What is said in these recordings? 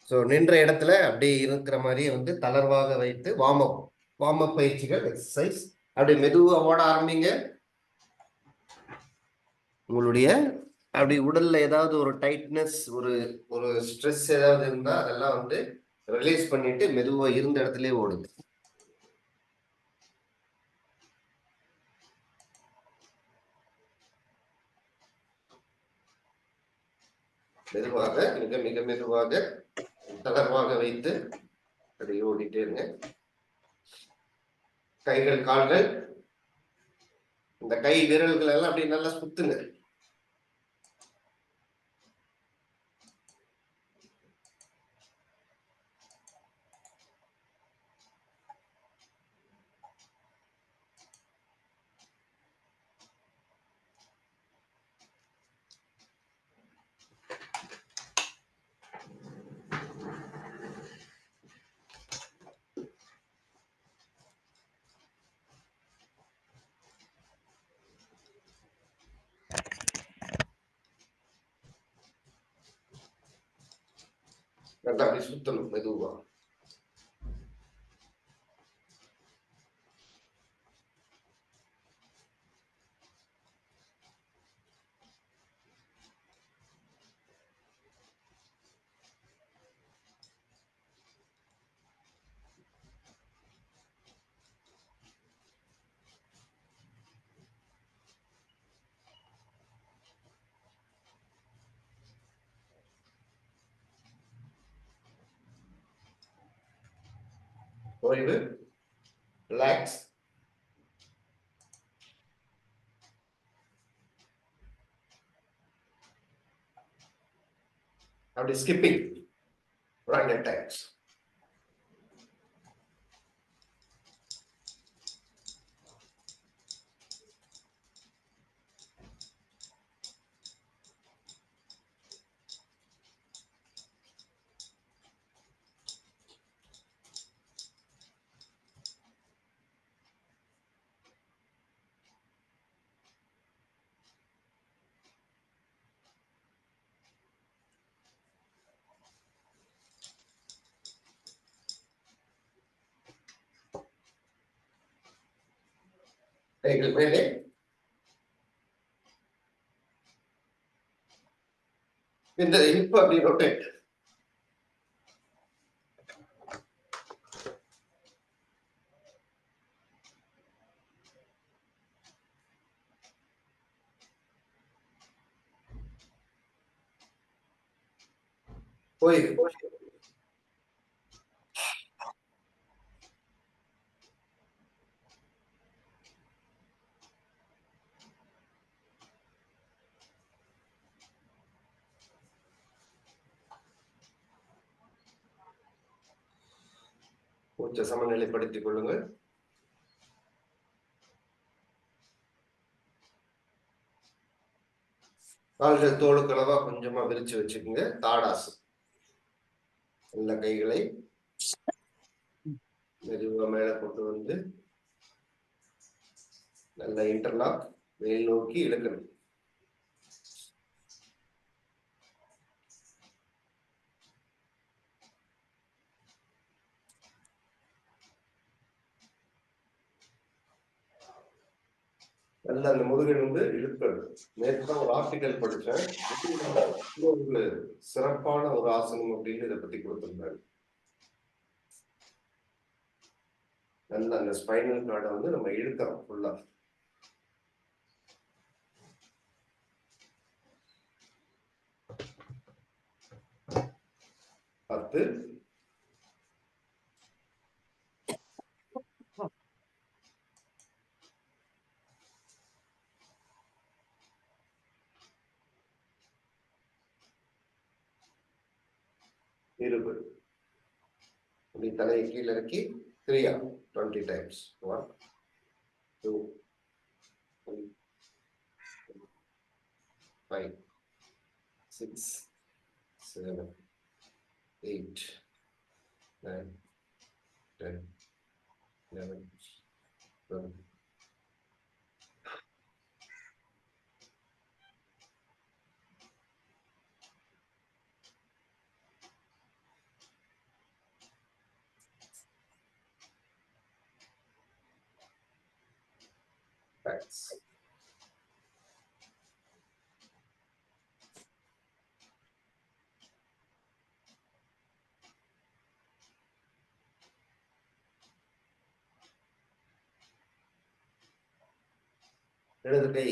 So நின்ற இடத்துல அப்படியே இருக்கிற மாதிரியே வந்து தளர்வாக வைத்து வார்ம் அப் பயிற்சிகள் எக்ஸசைஸ். அப்படியே மெதுவா ஓட ஆரம்பிங்க. உங்களுடைய அப்படி உடல்ல ஏதாவது ஒரு டைட்னஸ், ஒரு ஒரு ஸ்ட்ரெஸ் ஏதாவது இருந்தா அதெல்லாம் வந்து ரிலீஸ் பண்ணிட்டு மெதுவா இருந்த இடத்துலயே ஓடுங்க. மெதுவாக, மிக மிக மெதுவாக தளர்வாக வைத்து அப்படி ஓடிட்டே இருங்க. கைகள் கால்கள், இந்த கை விரல்கள் எல்லாம் அப்படி நல்லா சுத்துங்க. நல்லா அப்படி சுத்தணும் மெதுவா. ஓய்வு, ரிலாக்ஸ். அப்படி ஸ்கிப்பிங், run attacks. கைகள் மேலே, இந்த ஹிப் அப்படி ரொட்டேட். ஓய்வு, மூச்சை சமநிலைப்படுத்திக் கொள்ளுங்கள். கால்கள் தோளுக்களவா கொஞ்சமா விரிச்சு வச்சுக்கோங்க. தாடாசு. எல்லா கைகளை மெதுவா மேல கொண்டு வந்து நல்ல இன்டர்லாக் மேல் நோக்கி இழுக்கணும். நல்ல அந்த முதுகில் வந்து இழுக்கணும். நேற்றுதான் ஒரு ஆர்டிக்கல் படிச்சேன். ஒரு சிறப்பான ஒரு ஆசனம் அப்படின்னு இதை பத்தி கொடுத்திருந்தாங்க. நல்ல அந்த ஸ்பைனல் கார்டை வந்து நம்ம இழுக்கிறோம் ஃபுல்லா. 10, 20. அப்படி தலையை கீழே இறக்கி 3 20 டைம்ஸ். 1, 2, 3, 5, 6, 7, 8, 9, 10, 11, 12. ரிலாக்ஸ். இடது கை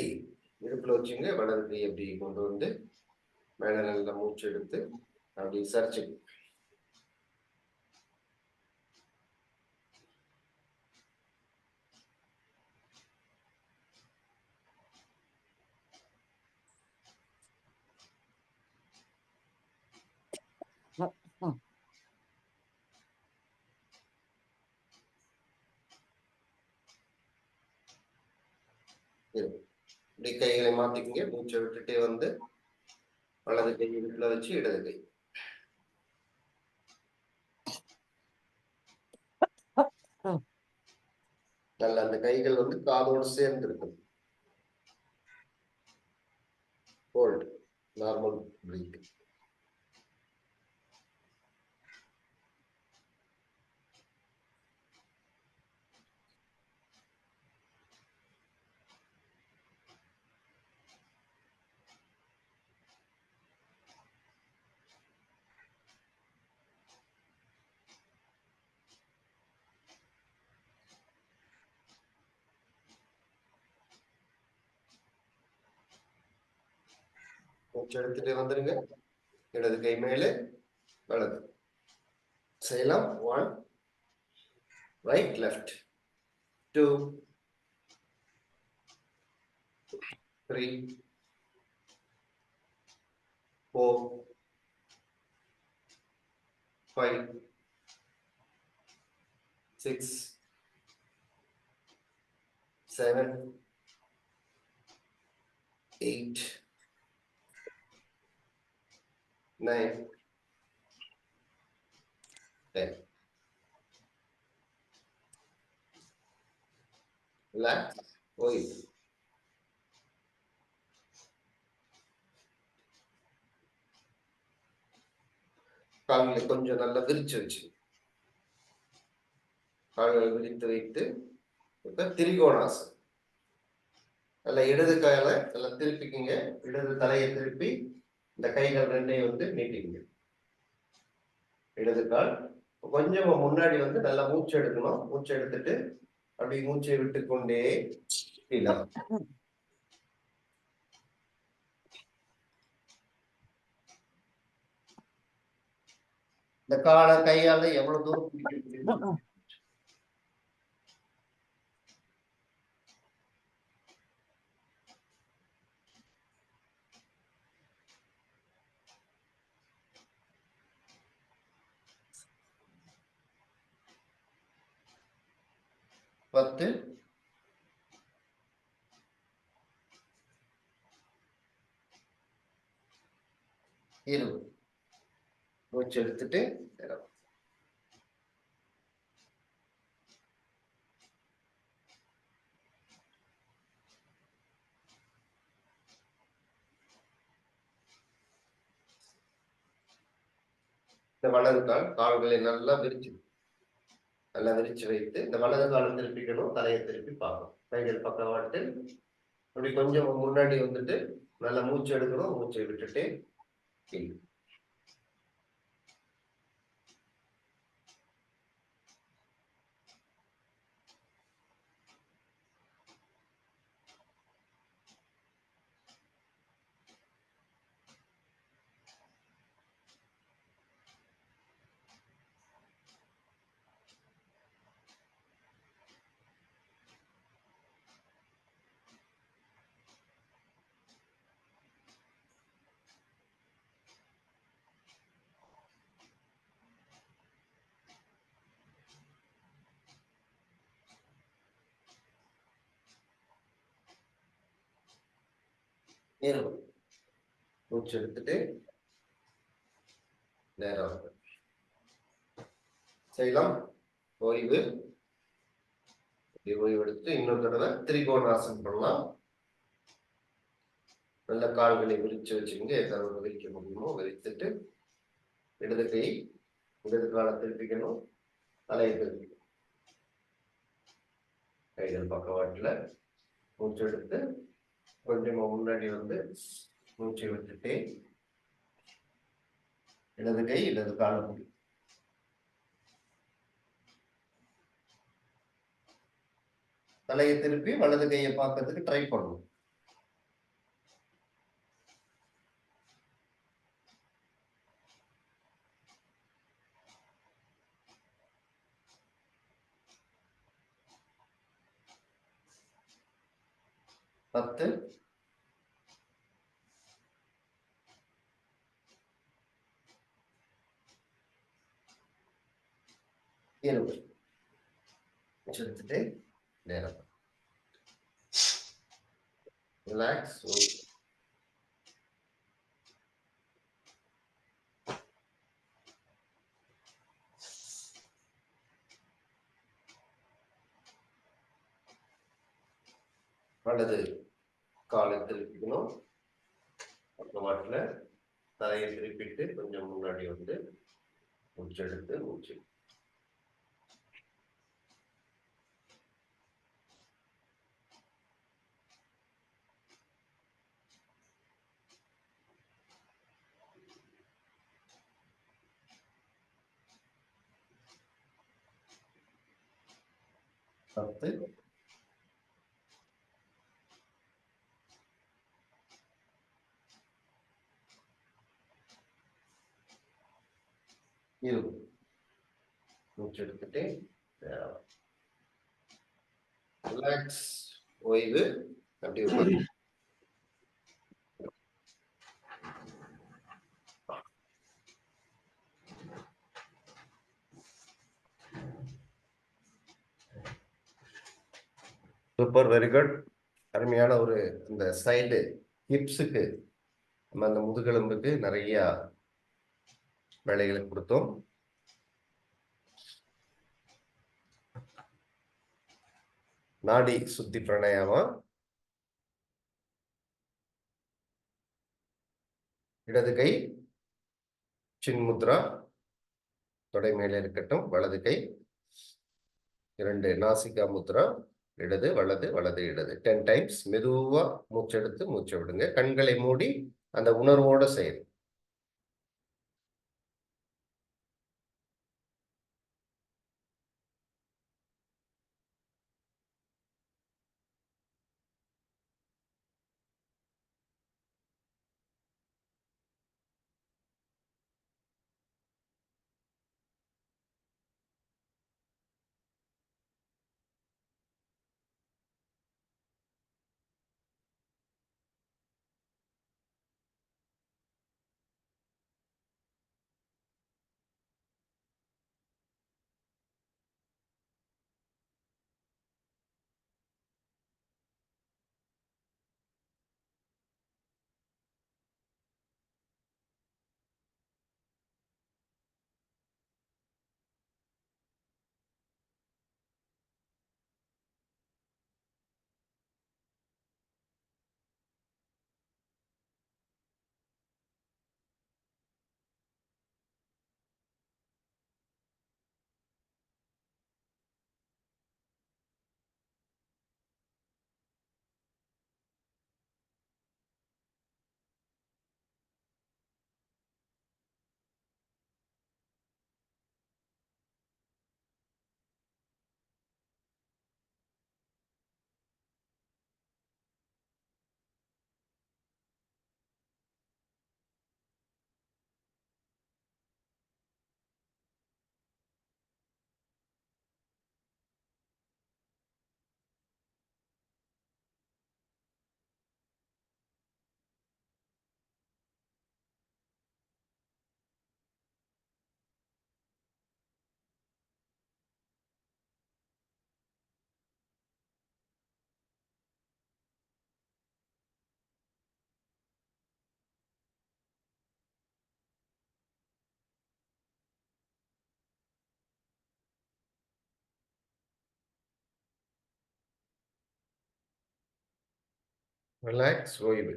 இடுப்புல வச்சுங்க, வலது கை அப்படி கொண்டு வந்து மேல நல்லா மூச்சு எடுத்து அப்படி சரிச்சு. இப்படி கைகளை மாத்திக்கங்க. மூச்சை விட்டுட்டே வந்து வலது கை இடுப்புல வச்சு இடது கை. நல்ல அந்த கைகள் வந்து காதோடு சேர்ந்து இருக்கும். Hold, normal breath. மூச்சு எடுத்துட்டே வந்துருங்க. இடது கை மேலே, வலது செய்யலாம். 1 ரைட் லெஃப்ட், 2 3 4 5 6 7 8 9 10. Relax. ஓய்வு. கால்களை கொஞ்சம் நல்லா விரிச்சு வச்சு, கால்களை விரித்து வைத்து திரிகோணாசனம். நல்ல இடது காலை நல்லா திருப்பிக்கிங்க. இடது தலையை திருப்பி இந்த கைகள் ரெண்டையும் வந்து நீட்டிங்க. இடது கால் கொஞ்சம் முன்னாடி வந்து நல்லா மூச்சு எடுக்கணும். மூச்சு எடுத்துட்டு அப்படி மூச்சை விட்டு கொண்டே இந்த காலை கையால எவ்வளவு தூரம் பிடிக்க. 10 20. மூச்சு எடுத்துட்டு இந்த வலது கால் கால்களை நல்லா விரிச்சு வைத்து இந்த வலது காலம் திருப்பிக்கணும். தலையை திருப்பி பார்க்கணும். கைகள் பக்கவாட்டு அப்படி கொஞ்சம் முன்னாடி வந்துட்டு நல்லா மூச்சு எடுக்கணும். மூச்சை விட்டுட்டு மூச்சு எடுத்துட்டு நேரம் செய்யலாம். ஓய்வு. ஓய்வு எடுத்து இன்னொரு தடவை திரிகோணாசனம் பண்ணலாம். நல்ல கால்களை விரிச்சு வச்சுங்க. எந்த அளவுக்கு விரிக்க முடியுமோ விரித்துட்டு இடது கை இடது காலை திருப்பிக்கணும். தலையை திருப்பிக்கணும். கைகள் பக்கவாட்டுல மூச்சு எடுத்து கொஞ்சமா முன்னாடி வந்து மூச்சை விட்டுட்டே இடது கை இடது கால் முடி. தலையை திருப்பி வலது கையை பார்க்கறதுக்கு ட்ரை பண்ணணும். பத்து, 20. எடுத்துட்டு நேரம் ரிலாக்ஸ். வலது காலை திருப்பிக்கணும். அந்த மாட்டில் தலையை திருப்பிட்டு கொஞ்சம் முன்னாடி வந்து மூச்சு எடுத்து மூச்சு. பத்து, 20. மூச்சு எடுத்துட்டு ரிலாக்ஸ், ஓய்வு. அப்படி உட்காந்து சூப்பர், வெரி குட். அருமையான ஒரு இந்த சைடு ஹிப்ஸுக்கு நம்ம அந்த முதுகெலும்புக்கு நிறைய வேலைகளை கொடுத்தோம். நாடி சுத்தி பிராணாயாமம். இடது கை சின்முத்ரா தொடை மேலே இருக்கட்டும். வலது கை 2 நாசிகா முத்ரா. இடது வலது வலது இடது 10 டைம்ஸ். மெதுவா மூச்செடுத்து மூச்சை விடுங்க. கண்களை மூடி அந்த உணர்வோட செய்யணும். ரிலாக்ஸ், ஓய்வு.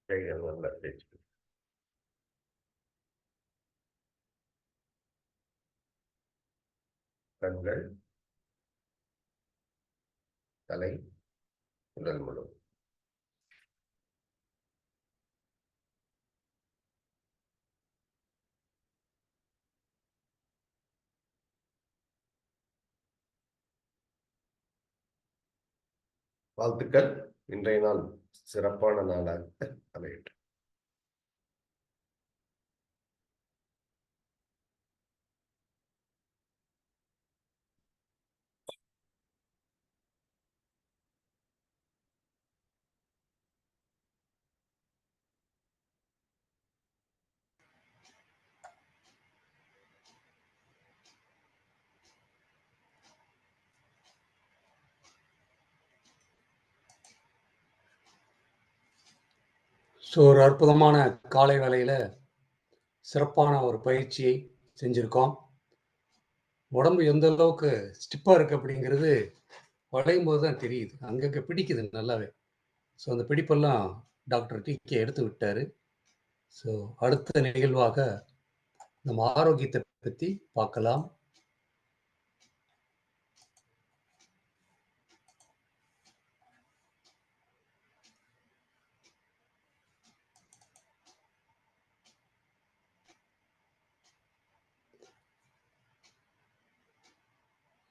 கைகள் நல்லா தேய்ச்சி. கண்கள், தலை, உடல் முழுவதும். வாழ்த்துக்கள். இன்றைய நாள் சிறப்பான நாளாக அமையட்டும். ஸோ ஒரு அற்புதமான காலை வேளையில் சிறப்பான ஒரு பயிற்சியை செஞ்சுருக்கோம். உடம்பு எந்த அளவுக்கு ஸ்டிப்பாக இருக்குது அப்படிங்கிறது வளையும் போது தான் தெரியுது. அங்கங்கே பிடிக்குது நல்லாவே. ஸோ அந்த பிடிப்பெல்லாம் டாக்டர் டிகே எடுத்து விட்டார். ஸோ அடுத்த நிகழ்வாக நம்ம ஆரோக்கியத்தை பற்றி பார்க்கலாம்.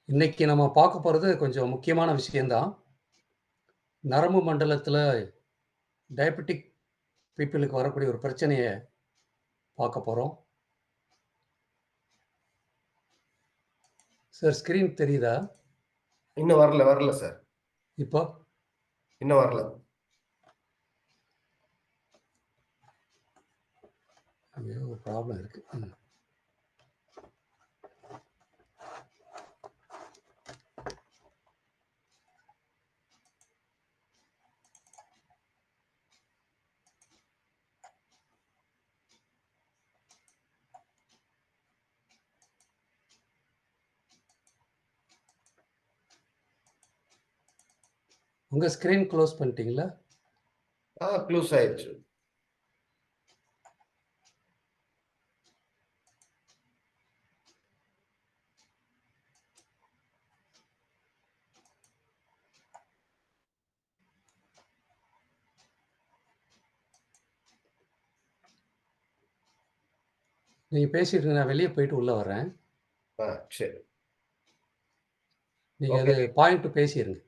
இன்னைக்கு நம்ம பார்க்க போகிறது கொஞ்சம் முக்கியமான விஷயம்தான். நரம்பு மண்டலத்தில் டயபெட்டிக் பீப்புளுக்கு வரக்கூடிய ஒரு பிரச்சனையை பார்க்க போகிறோம். சார் ஸ்க்ரீன் தெரியுதா? இன்னும் வரல சார். இப்போ இன்னும் வரல. ஐயோ ப்ராப்ளம் இருக்கு. உங்கள் ஸ்க்ரீன் க்ளோஸ் பண்ணிட்டீங்களா? க்ளோஸ் ஆயிடுச்சு. நீங்கள் பேசிட்டு நான் வெளியே போயிட்டு உள்ளே வரேன். சரி. நீங்கள் அது பாயிண்ட் பேசிடுங்க.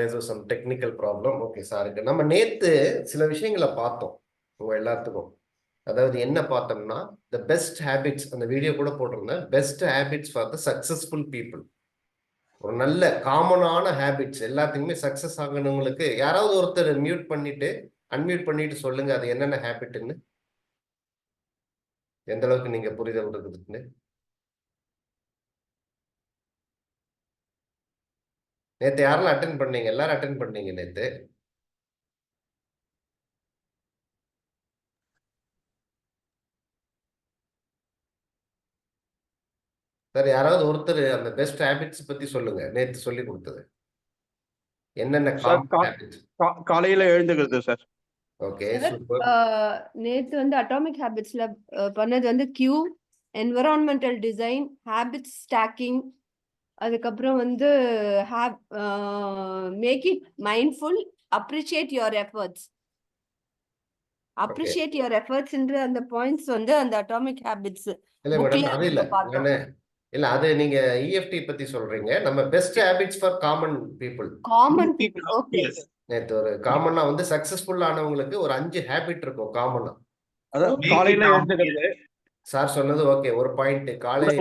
ஏதோ சம் டெக்னிக்கல் ப்ராப்ளம். ஓகே சாருக்கு. நம்ம நேற்று சில விஷயங்களை பார்த்தோம் உங்கள் எல்லாத்துக்கும். அதாவது என்ன பார்த்தோம்னா, த பெஸ்ட் ஹேபிட்ஸ், அந்த வீடியோ கூட போட்டிருந்தேன். Best habits for the successful people. ஒரு நல்ல காமனான ஹேபிட்ஸ் எல்லாத்துக்குமே சக்சஸ் ஆகணுங்களுக்கு யாராவது ஒருத்தர் மியூட் பண்ணிட்டு அன்மியூட் பண்ணிட்டு சொல்லுங்க அது என்னென்ன ஹேபிட்னு, எந்த அளவுக்கு நீங்க புரிதல் இருக்குதுன்னு. நேற்று யாரெல்லாம் அட்டென்ட் பண்ணீங்க? எல்லாரும் அட்டென்ட் பண்ணீங்க நேற்று. சார் யாராவது ஒருத்தர் அந்த பெஸ்ட் ஹேபிட்ஸ் பத்தி சொல்லுங்க. நேற்று சொல்லி கொடுத்தது என்னென்ன காலையில எழுந்துக்கிறது சார். Okay super. நேத்து வந்து அட்டாமிக் ஹேபிட்ஸ்ல பண்ணது வந்து cue, environmental design, habits stacking, அதுக்கப்புறம் வந்து make it mindful, appreciate your efforts. Appreciate your எஃபர்ட்ஸ்ன்ற அந்த பாயிண்ட்ஸ் வந்து அந்த அட்டாமிக் ஹேபிட்ஸ் புக்ல அது இல்ல அது நீங்க EFT பத்தி சொல்றீங்க. நம்ம best habits for common people. Common people. Okay. நேத்து ஒரு காமனா வந்து சக்சஸ்ஃபுல் ஆனவங்களுக்கு ஒரு 5 ஹேபிட் இருக்கும் காமனா. அதாவது காலையில எழுந்துக்கிறது. சார் சொன்னது ஓகே. ஒரு பாயிண்ட் காலையில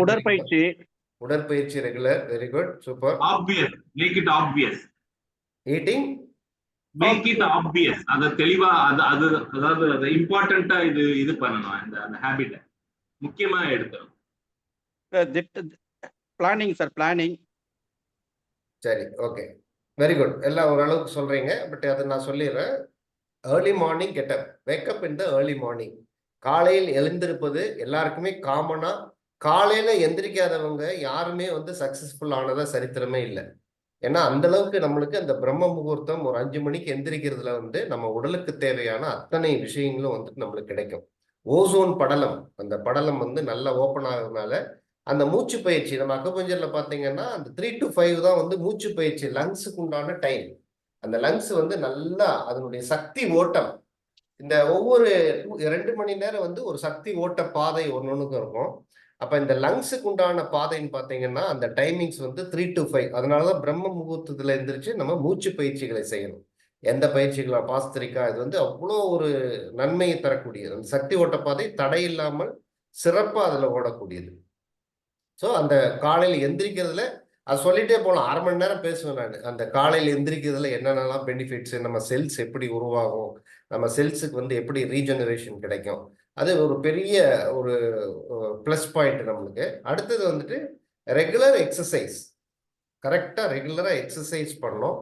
உடற்பயிற்சி regular. Very good, super. Obvious, make it obvious. Eating, make it obvious. அத தெளிவா அது அதாவது அது இம்பார்ட்டன்ட்டா இது பண்ணணும். அந்த ஹேபிட்ட முக்கியமா எடுக்கணும். Planning sir, planning. சரி, ஓகே, வெரி குட். எல்லாம் ஓரளவுக்கு சொல்றீங்க. பட் அதை நான் சொல்லிடுறேன். ஏர்லி மார்னிங் கெட்டப், வேக்கப் இன் த ஏர்லி மார்னிங். காலையில் எழுந்திருப்பது எல்லாருக்குமே காமனா. காலையில எந்திரிக்காதவங்க யாருமே வந்து சக்சஸ்ஃபுல் ஆனதா சரித்திரமே இல்லை. ஏன்னா அந்த அளவுக்கு நம்மளுக்கு அந்த பிரம்ம முகூர்த்தம் ஒரு 5 மணிக்கு எந்திரிக்கிறதுல வந்து நம்ம உடலுக்கு தேவையான அத்தனை விஷயங்களும் வந்து நம்மளுக்கு கிடைக்கும். ஓசோன் படலம், அந்த படலம் வந்து நல்லா ஓப்பன் ஆகுறதுனால அந்த மூச்சு பயிற்சி நம்ம அக்குபஞ்சர்ல பாத்தீங்கன்னா அந்த 3 to 5 தான் வந்து மூச்சு பயிற்சி லங்ஸுக்கு உண்டான டைம். அந்த லங்ஸ் வந்து நல்லா அதனுடைய சக்தி ஓட்டம் இந்த ஒவ்வொரு 2 மணி நேரம் வந்து ஒரு சக்தி ஓட்ட பாதை ஒன்னொன்னுக்கும் இருக்கும். அப்ப இந்த லங்ஸுக்கு உண்டான பாதைன்னு பாத்தீங்கன்னா அந்த டைமிங்ஸ் வந்து 3 to 5. அதனாலதான் பிரம்ம முகூர்த்தத்துல எந்திரிச்சு நம்ம மூச்சு பயிற்சிகளை செய்யணும். எந்த பயிற்சிகளா பாஸ்திரிக்கா இது வந்து அவ்வளோ ஒரு நன்மையை தரக்கூடியது. அந்த சக்தி ஓட்ட பாதை தடை இல்லாமல் சிறப்பா அதுல ஓடக்கூடியது. ஸோ அந்த காலையில் எந்திரிக்கிறதுல அது சொல்லிட்டே போகலாம். 1/2 மணி நேரம் பேசுவேன் நான். அந்த காலையில் எந்திரிக்கிறதுல என்னென்னலாம் பெனிஃபிட்ஸ், நம்ம செல்ஸ் எப்படி உருவாகும், நம்ம செல்ஸுக்கு வந்து எப்படி ரீஜெனரேஷன் கிடைக்கும், அது ஒரு பெரிய ஒரு ப்ளஸ் பாயிண்ட் நம்மளுக்கு. அடுத்தது வந்துட்டு ரெகுலர் எக்ஸசைஸ், கரெக்டாக ரெகுலராக எக்ஸசைஸ் பண்ணோம்.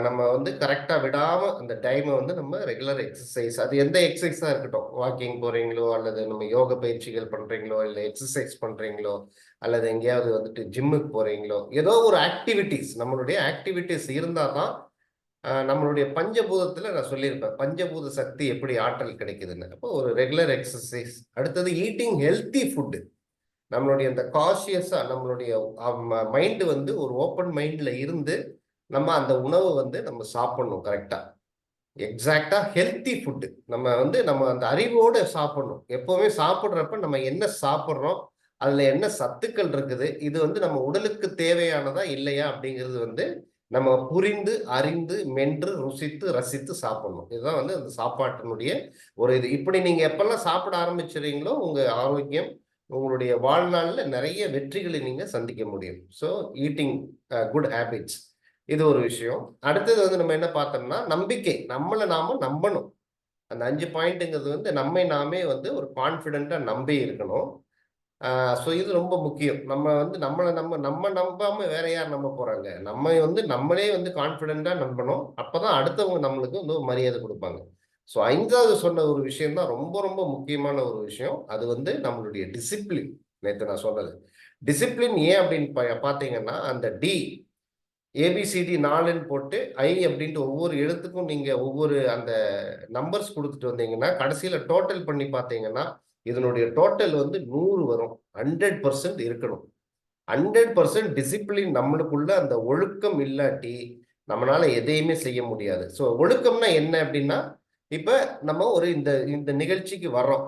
நம்ம வந்து கரெக்டாக விடாமல் அந்த டைமை வந்து நம்ம ரெகுலர் எக்ஸசைஸ், அது எந்த எக்ஸசைஸாக இருக்கட்டும், வாக்கிங் போகிறீங்களோ அல்லது நம்ம யோக பயிற்சிகள் பண்ணுறீங்களோ இல்லை எக்ஸசைஸ் பண்ணுறீங்களோ அல்லது எங்கேயாவது வந்துட்டு ஜிம்முக்கு போகிறீங்களோ, ஏதோ ஒரு ஆக்டிவிட்டிஸ், நம்மளுடைய ஆக்டிவிட்டிஸ் இருந்தால் தான் நம்மளுடைய பஞ்சபூதத்தில் நான் சொல்லியிருப்பேன் பஞ்சபூத சக்தி எப்படி ஆற்றல் கிடைக்குதுன்னு. அப்போ ஒரு ரெகுலர் எக்ஸசைஸ். அடுத்தது ஈட்டிங் ஹெல்த்தி ஃபுட்டு. நம்மளுடைய இந்த காஷியஸாக நம்மளுடைய மைண்டு வந்து ஒரு ஓப்பன் மைண்டில் இருந்து நம்ம அந்த உணவை வந்து நம்ம சாப்பிடணும் கரெக்டாக, எக்ஸாக்டாக ஹெல்த்தி ஃபுட்டு. நம்ம வந்து நம்ம அந்த அறிவோடு சாப்பிடணும். எப்போவுமே சாப்பிட்றப்ப நம்ம என்ன சாப்பிட்றோம், அதில் என்ன சத்துக்கள் இருக்குது, இது வந்து நம்ம உடலுக்கு தேவையானதா இல்லையா அப்படிங்கிறது வந்து நம்ம புரிந்து அறிந்து மென்று ருசித்து ரசித்து சாப்பிடணும். இதுதான் வந்து அந்த சாப்பாட்டினுடைய ஒரு இது. இப்படி நீங்கள் எப்பெல்லாம் சாப்பிட ஆரம்பிச்சுறீங்களோ உங்கள் ஆரோக்கியம், உங்களுடைய வாழ்நாளில் நிறைய வெற்றிகளை நீங்கள் சந்திக்க முடியும். ஸோ ஈட்டிங் குட் ஹேபிட்ஸ், இது ஒரு விஷயம். அடுத்தது வந்து நம்ம என்ன பார்த்தோம்னா நம்பிக்கை, நம்மளை நாம நம்பணும். அந்த 5 பாயிண்ட்டுங்கிறது வந்து நம்மை நாமே வந்து ஒரு கான்ஃபிடென்ட்டாக நம்பி இருக்கணும். ஸோ இது ரொம்ப முக்கியம். நம்ம வந்து நம்மளை நம்ம நம்பாம வேற யார் நம்ப போறாங்க, நம்ம வந்து நம்மளே வந்து கான்ஃபிடென்ட்டாக நம்பணும். அப்பதான் அடுத்தவங்க நம்மளுக்கு வந்து ஒரு மரியாதை கொடுப்பாங்க. ஸோ 5வது சொன்ன ஒரு விஷயம் தான் ரொம்ப ரொம்ப முக்கியமான ஒரு விஷயம். அது வந்து நம்மளுடைய டிசிப்ளின். நேற்று நான் சொன்னது டிசிப்ளின் ஏன் அப்படின்னு பார்த்தீங்கன்னா அந்த டி ஏபிசிடி 4ன்னு போட்டு ஐ அப்படின்ட்டு ஒவ்வொரு எழுத்துக்கும் நீங்க ஒவ்வொரு அந்த நம்பர்ஸ் கொடுத்துட்டு வந்தீங்கன்னா கடைசியில டோட்டல் பண்ணி பார்த்தீங்கன்னா இதனுடைய டோட்டல் வந்து 100 வரும். 100% இருக்கணும். 100% டிசிப்ளின் நம்மளுக்குள்ள அந்த ஒழுக்கம் இல்லாட்டி நம்மளால எதையுமே செய்ய முடியாது. ஸோ ஒழுக்கம்னா என்ன அப்படின்னா, இப்ப நம்ம ஒரு இந்த நிகழ்ச்சிக்கு வர்றோம்,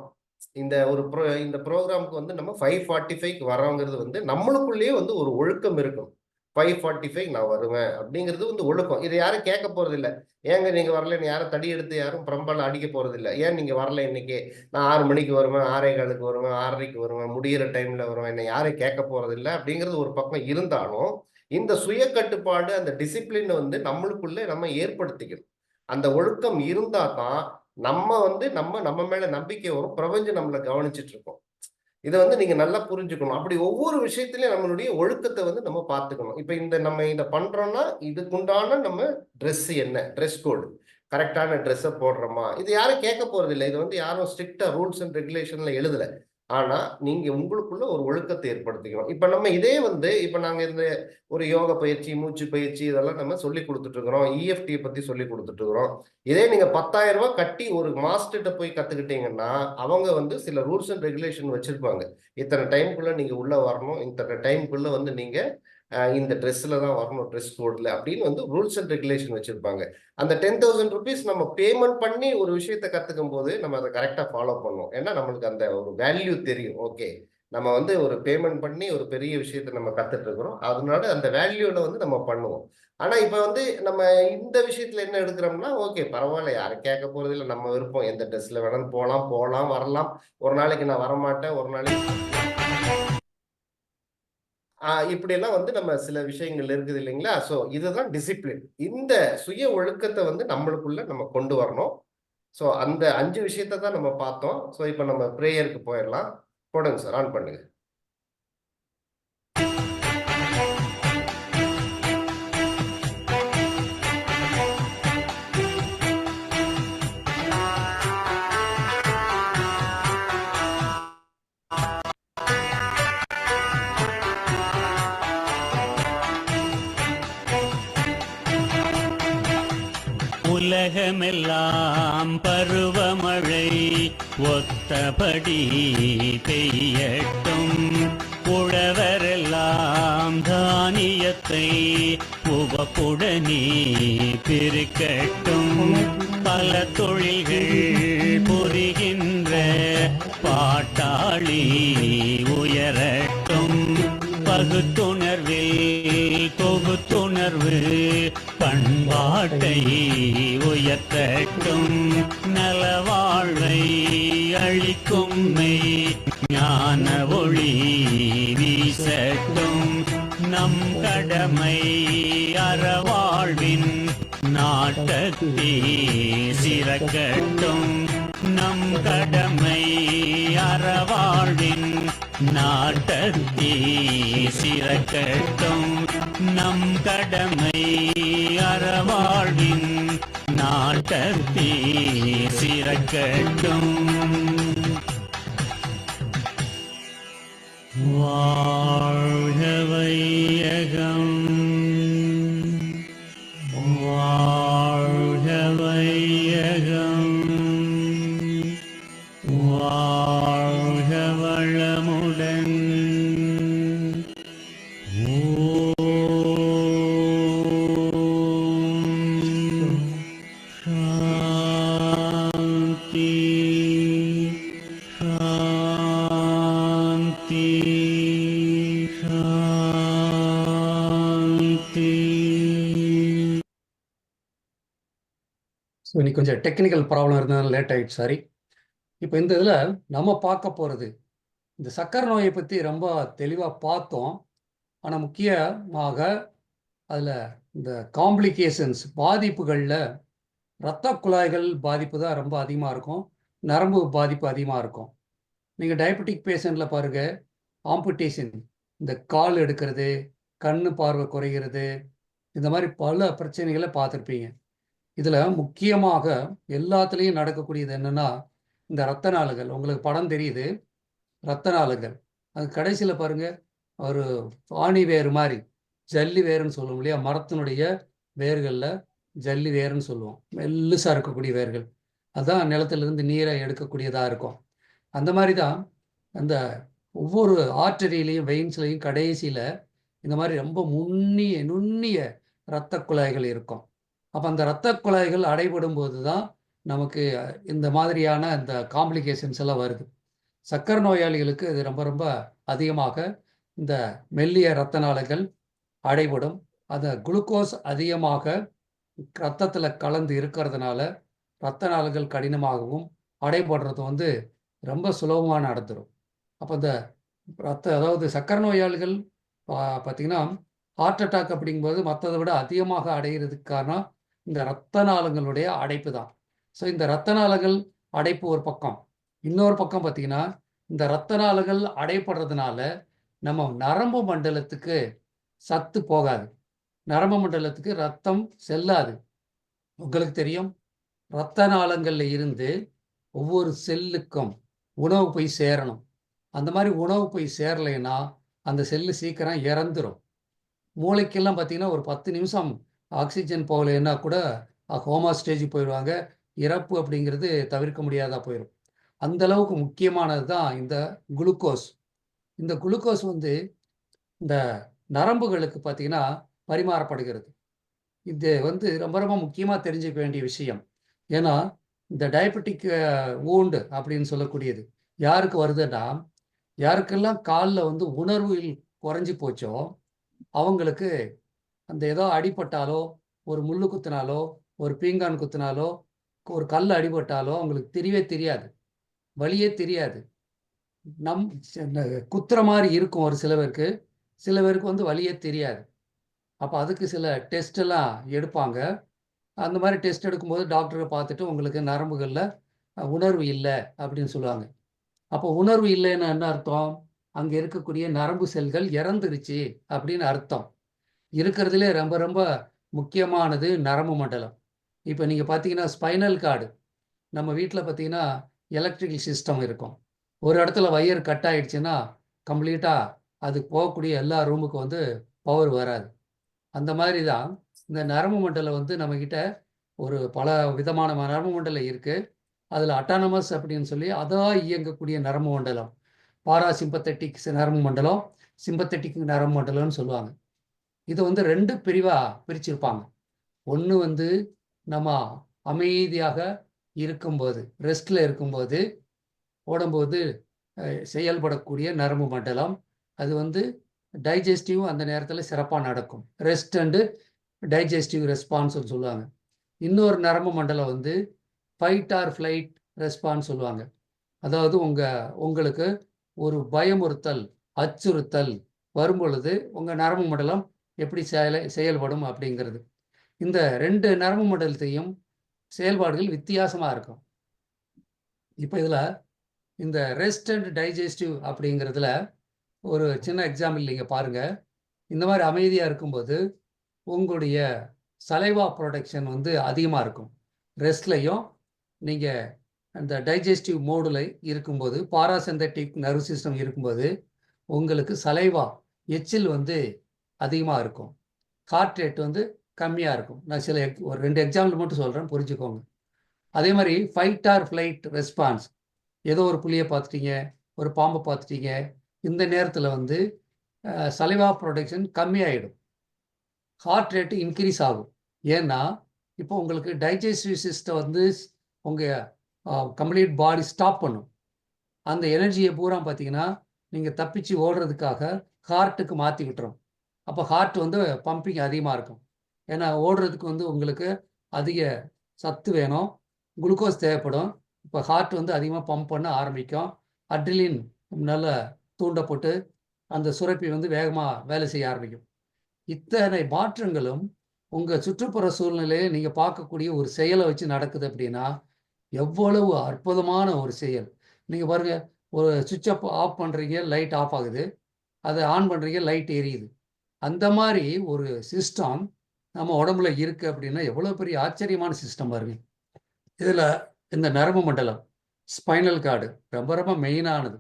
இந்த ஒரு இந்த ப்ரோக்ராமுக்கு வந்து நம்ம 5:45க்கு வரோங்கிறது வந்து நம்மளுக்குள்ளேயே வந்து ஒரு ஒழுக்கம் இருக்கும். 5:45 நான் வருவேன் அப்படிங்கிறது வந்து ஒழுக்கம். இதை யாரும் கேட்க போறது இல்லை. ஏங்க நீங்க வரலன்னு யாரும் தடி எடுத்து யாரும் பிரம்பால அடிக்க போறது இல்லை. ஏன் நீங்க வரல இன்னைக்கு, நான் 6 மணிக்கு வருவேன், 6:15க்கு வருவேன், 6:30க்கு வருவேன், முடியிற டைம்ல வருவேன், என்னை யாரும் கேட்க போறது இல்லை அப்படிங்கிறது ஒரு பக்கம் இருந்தாலும் இந்த சுய கட்டுப்பாடு அந்த டிசிப்ளின் வந்து நம்மளுக்குள்ளே நம்ம ஏற்படுத்திக்கணும். அந்த ஒழுக்கம் இருந்தா தான் நம்ம வந்து நம்ம மேல நம்பிக்கை வரும், பிரபஞ்சம் நம்மளை கவனிச்சுட்டு இருக்கோம். இதை வந்து நீங்க நல்லா புரிஞ்சுக்கணும். அப்படி ஒவ்வொரு விஷயத்திலயும் நம்மளுடைய ஒழுக்கத்தை வந்து நம்ம பார்த்துக்கணும். இப்ப நம்ம இதை பண்றோம்னா இதுக்குண்டான நம்ம ட்ரெஸ் என்ன, ட்ரெஸ் கோடு, கரெக்டான ட்ரெஸ்ஸை போடுறோமா, இது யாரும் கேட்க போறது இல்லை. இது வந்து யாரும் ஸ்ட்ரிக்டா ரூல்ஸ் அண்ட் ரெகுலேஷன்ல எழுதல. ஆனா நீங்க உங்களுக்குள்ள ஒரு ஒழுக்கத்தை ஏற்படுத்திக்கணும். இப்ப நம்ம இதே வந்து இப்ப நாங்க இந்த ஒரு யோக பயிற்சி, மூச்சு பயிற்சி இதெல்லாம் நம்ம சொல்லி கொடுத்துட்டு இருக்கிறோம். இஎஃப்டி பத்தி சொல்லி கொடுத்துட்டு இருக்கிறோம். இதே நீங்க 10,000 ரூபாய் கட்டி ஒரு மாஸ்டர்கிட்ட போய் கத்துக்கிட்டீங்கன்னா அவங்க வந்து சில ரூல்ஸ் அண்ட் ரெகுலேஷன் வச்சிருப்பாங்க. இத்தனை டைமுக்குள்ள நீங்க உள்ள வரணும், இத்தனை டைமுக்குள்ள வந்து நீங்க இந்த ட்ரெஸ்ல தான் வரணும், ட்ரெஸ் கோட்ல அப்படின்னு வந்து ரூல்ஸ் அண்ட் ரெகுலேஷன் வச்சிருப்பாங்க. அந்த 10,000 rupees நம்ம பேமெண்ட் பண்ணி ஒரு விஷயத்த கத்துக்கும் போது நம்ம அதை கரெக்டா ஃபாலோ பண்ணுவோம். ஏன்னா நம்மளுக்கு அந்த ஒரு வேல்யூ தெரியும். ஓகே, நம்ம வந்து ஒரு பேமெண்ட் பண்ணி ஒரு பெரிய விஷயத்த நம்ம கத்துட்டு இருக்கிறோம், அதனால அந்த வேல்யூல வந்து நம்ம பண்ணுவோம். ஆனா இப்ப வந்து நம்ம இந்த விஷயத்துல என்ன எடுக்கிறோம்னா, ஓகே பரவாயில்ல, யாரும் கேட்க போறது இல்லை, நம்ம விருப்பம், எந்த ட்ரெஸ்ல வேணாலும் போகலாம் வரலாம். ஒரு நாளைக்கு நான் வரமாட்டேன், ஒரு நாளைக்கு இப்படியெல்லாம் வந்து நம்ம சில விஷயங்கள் இருக்குது இல்லைங்களா. ஸோ இதுதான் டிசிப்ளின். இந்த சுய ஒழுக்கத்தை வந்து நம்மளுக்குள்ள நம்ம கொண்டு வரணும். ஸோ அந்த 5 விஷயத்தை தான் நம்ம பார்த்தோம். ஸோ இப்போ நம்ம ப்ரேயருக்கு போயிடலாம். போடுங்க சார், ஆன் பண்ணுங்க. உலகமெல்லாம் பருவமழை ஒத்தபடி பெய்யட்டும். உழவரெல்லாம் தானியத்தை உவப்புடனே பெருக்கட்டும். பல தொழில்கள் புரிகின்ற பாட்டாளி உயரட்டும். பகுத்துணர்வில் தொகுத்துணர்வு பண்பாட்டை உயர்த்தட்டும். நலவாழ்வை அளிக்கும் மெய் ஞான ஒளி வீசட்டும். நம் கடமை அறவாழ்வின் நாட்டத்தே சிறக்கட்டும். நம் கடமை அறவாழ்வின் நாட்டத்தே சிறக்கட்டும். நம் கடமை அறவாழ்வின் நாட்டத்தே சிறக்கட்டும். வாழ்க வையகம், வாழ்க வையகம், வாழ்க வளமுடன். சாந்தி சாந்தி சாந்தி. ஸோ இன்னைக்கு கொஞ்சம் டெக்னிக்கல் ப்ராப்ளம் இருந்ததுனால லேட் ஆகிடுச்சு, சாரி. இப்போ இந்த இதில் நம்ம பார்க்க போகிறது இந்த சக்கரை நோயை பற்றி ரொம்ப தெளிவாக பார்த்தோம். ஆனால் முக்கியமாக அதில் இந்த காம்ப்ளிகேஷன்ஸ் பாதிப்புகளில் இரத்த குழாய்கள் பாதிப்பு தான் ரொம்ப அதிகமாக இருக்கும், நரம்பு பாதிப்பு அதிகமாக இருக்கும். நீங்கள் டயபெட்டிக் பேஷண்ட்டில் பாருங்கள், ஆம்புடேஷன், இந்த கால் எடுக்கிறது, கண்ணு பார்வை குறைகிறது, இந்த மாதிரி பல பிரச்சனைகளை பார்த்துருப்பீங்க. இதில் முக்கியமாக எல்லாத்துலேயும் நடக்கக்கூடியது என்னென்னா இந்த இரத்த நாளங்கள். உங்களுக்கு படம் தெரியுது, இரத்த நாளங்கள். அது கடைசியில் பாருங்கள், ஒரு ஆணி வேறு மாதிரி ஜல்லி வேறுன்னு சொல்லுவோம் இல்லையா, மரத்தினுடைய வேர்களில் ஜல்லி வேறுன்னு சொல்லுவோம், மெல்லுசாக இருக்கக்கூடிய வேர்கள். அதுதான் நிலத்திலிருந்து நீரை எடுக்கக்கூடியதாக இருக்கும். அந்த மாதிரி தான் அந்த ஒவ்வொரு ஆர்டரியிலையும் வெயின்ஸ்லையும் கடைசியில் இந்த மாதிரி ரொம்ப நுண்ணிய இரத்த குழாய்கள் இருக்கும். அப்போ அந்த இரத்த குழாய்கள் அடைபடும் போது தான் நமக்கு இந்த மாதிரியான இந்த காம்ப்ளிகேஷன்ஸ் எல்லாம் வருது. சக்கரை நோயாளிகளுக்கு இது ரொம்ப ரொம்ப அதிகமாக இந்த மெல்லிய இரத்த நாளங்கள் அடைபடும். அந்த குளுக்கோஸ் அதிகமாக இரத்தத்தில் கலந்து இருக்கிறதுனால இரத்த நாளங்கள் கடினமாகவும் அடைபடுறது ரொம்ப சுலபமாக நடந்துடும். அப்போ இந்த அதாவது சக்கரை நோயாளிகள் பார்த்திங்கன்னா ஹார்ட் அட்டாக் அப்படிங்கும்போது மற்றதை விட அதிகமாக அடைகிறதுக்கு காரணம் இந்த இரத்த நாளங்களுடைய அடைப்பு தான். ஸோ இந்த இரத்த நாளங்கள் அடைப்பு ஒரு பக்கம், இன்னொரு பக்கம் பார்த்திங்கன்னா இந்த இரத்த நாளங்கள் அடைப்படுறதுனால நம்ம நரம்பு மண்டலத்துக்கு சத்து போகாது, நரம்பு மண்டலத்துக்கு ரத்தம் செல்லாது. உங்களுக்கு தெரியும், இரத்த நாளங்களில் இருந்து ஒவ்வொரு செல்லுக்கும் உணவு போய் சேரணும். அந்த மாதிரி உணவு போய் சேரலைன்னா அந்த செல்லு சீக்கிரம் இறந்துடும். மூளைக்கெல்லாம் பார்த்திங்கன்னா ஒரு 10 நிமிஷம் ஆக்சிஜன் போகலைன்னா கூட ஹோமா ஸ்டேஜ் போயிடுவாங்க. இறப்பு அப்படிங்கிறது தவிர்க்க முடியாதா போயிடும். அந்த அளவுக்கு முக்கியமானது தான் இந்த குளுக்கோஸ். இந்த குளுக்கோஸ் இந்த நரம்புகளுக்கு பார்த்திங்கன்னா பரிமாறப்படுகிறது. இது ரொம்ப ரொம்ப முக்கியமாக தெரிஞ்சுக்க வேண்டிய விஷயம். ஏன்னா இந்த டயபெட்டிக் ஊண்டு அப்படின்னு சொல்லக்கூடியது யாருக்கு வருதுன்னா, யாருக்கெல்லாம் காலில் உணர்வில் குறைஞ்சி போச்சோ அவங்களுக்கு அந்த ஏதோ அடிபட்டாலோ, ஒரு முள்ளு குத்தினாலோ, ஒரு பீங்கான் குத்தினாலோ, ஒரு கல் அடிபட்டாலோ அவங்களுக்கு தெரியவே தெரியாது, வலியே தெரியாது. குத்துற மாதிரி இருக்கும் ஒரு சிலவருக்கு, சில பேருக்கு வலியே தெரியாது. அப்போ அதுக்கு சில டெஸ்ட் எல்லாம் எடுப்பாங்க. அந்த மாதிரி டெஸ்ட் எடுக்கும்போது டாக்டரை பார்த்துட்டு உங்களுக்கு நரம்புகளில் உணர்வு இல்லை அப்படின்னு சொல்லுவாங்க. அப்போ உணர்வு இல்லைன்னு என்ன அர்த்தம்? அங்கே இருக்கக்கூடிய நரம்பு செல்கள் இறந்துருச்சு அப்படின்னு அர்த்தம். இருக்கிறதுலே ரொம்ப ரொம்ப முக்கியமானது நரம்பு மண்டலம். இப்போ நீங்கள் பார்த்தீங்கன்னா ஸ்பைனல் கார்டு, நம்ம வீட்டில் பார்த்தீங்கன்னா எலக்ட்ரிக்கல் சிஸ்டம் இருக்கும். ஒரு இடத்துல வயர் கட் ஆகிடுச்சுன்னா கம்ப்ளீட்டாக அது போகக்கூடிய எல்லா ரூமுக்கும் பவர் வராது. அந்த மாதிரி தான் இந்த நரம்பு மண்டலம் நம்மக்கிட்ட ஒரு பல விதமான நரம்பு மண்டலம் இருக்கு. அதில் அட்டானமஸ் அப்படின்னு சொல்லி அதாக இயங்கக்கூடிய நரம்பு மண்டலம், பாராசிம்பத்தட்டிக் நரம்பு மண்டலம், சிம்பத்தட்டிக் நரம்பு மண்டலம்னு சொல்லுவாங்க. இது வந்து 2 பிரிவாக பிரிச்சிருப்பாங்க. ஒன்று வந்து நம்ம அமைதியாக இருக்கும்போது, ரெஸ்ட்ல இருக்கும்போது உடம்பு வந்து செயல்படக்கூடிய நரம்பு மண்டலம். அது வந்து டைஜஸ்டிவ் அந்த நேரத்தில் சிறப்பாக நடக்கும். ரெஸ்ட் அண்டு டைஜஸ்டிவ் ரெஸ்பான்ஸ்னு சொல்லுவாங்க. இன்னொரு நரம்பு மண்டலம் வந்து ஃபைட் ஆர் ஃப்ளைட் ரெஸ்பான்ஸ் சொல்லுவாங்க. அதாவது உங்களுக்கு ஒரு பயமுறுத்தல், அச்சுறுத்தல் வரும் பொழுது உங்கள் நரம்பு மண்டலம் எப்படி செயல்படும் அப்படிங்கிறது. இந்த 2 நரம்பு மண்டலத்தையும் செயல்பாடுகள் வித்தியாசமாக இருக்கும். இப்போ இதில் இந்த ரெஸ்ட் அண்ட் டைஜஸ்டிவ் அப்படிங்கிறதுல ஒரு சின்ன எக்ஸாம்பிள் நீங்கள் பாருங்கள். இந்த மாதிரி அமைதியாக இருக்கும்போது உங்களுடைய சலைவா ப்ரொடக்ஷன் வந்து அதிகமாக இருக்கும். ரெஸ்ட்லையும் நீங்கள் அந்த டைஜஸ்டிவ் மோடில் இருக்கும்போது, பாராசிந்தட்டிக் நர்வ் சிஸ்டம் இருக்கும்போது உங்களுக்கு சலைவா எச்சில் வந்து அதிகமாக இருக்கும். ஹார்ட் ரேட் வந்து கம்மியாக இருக்கும். நான் ஒரு 2 எக்ஸாம்பிள் மட்டும் சொல்கிறேன், புரிஞ்சுக்கோங்க. அதே மாதிரி ஃபைட் ஆர் ஃப்ளைட் ரெஸ்பான்ஸ், ஏதோ ஒரு புலியை பார்த்துட்டீங்க, ஒரு பாம்பை பார்த்துட்டீங்க, இந்த நேரத்தில் வந்து சலைவா ப்ரொடக்ஷன் கம்மியாயிடும், ஹார்ட் ரேட்டு இன்க்ரீஸ் ஆகும். ஏன்னா இப்போ உங்களுக்கு டைஜஸ்டிவ் சிஸ்டம் வந்து உங்கள் கம்ப்ளீட் பாடி ஸ்டாப் பண்ணும். அந்த எனர்ஜியை பூரா பார்த்தீங்கன்னா நீங்கள் தப்பிச்சு ஓடுறதுக்காக ஹார்ட்டுக்கு மாற்றி விட்டுரும். அப்போ ஹார்ட் வந்து பம்பிங் அதிகமாக இருக்கும். ஏன்னா ஓடுறதுக்கு வந்து உங்களுக்கு அதிக சத்து வேணும், குளுக்கோஸ் தேவைப்படும். இப்போ ஹார்ட் வந்து அதிகமாக பம்ப் பண்ண ஆரம்பிக்கும். அட்ரிலின் நல்ல தூண்டப்பட்டு அந்த சுரப்பி வந்து வேகமாக வேலை செய்ய ஆரம்பிக்கும். இத்தனை மாற்றங்களும் உங்கள் சுற்றுப்புற சூழ்நிலையை நீங்கள் பார்க்கக்கூடிய ஒரு செயலை வச்சு நடக்குது அப்படின்னா எவ்வளவு அற்புதமான ஒரு செயல். நீங்கள் பாருங்கள், ஒரு சுவிட்ச் ஆஃப் பண்ணுறீங்க, லைட் ஆஃப் ஆகுது, அதை ஆன் பண்ணுறீங்க, லைட் எரியுது. அந்த மாதிரி ஒரு சிஸ்டம் நம்ம உடம்புல இருக்குது அப்படின்னா எவ்வளோ பெரிய ஆச்சரியமான சிஸ்டம் பாருங்க. இதில் இந்த நரம்பு மண்டலம், ஸ்பைனல் கார்டு ரொம்ப ரொம்ப மெயினானது.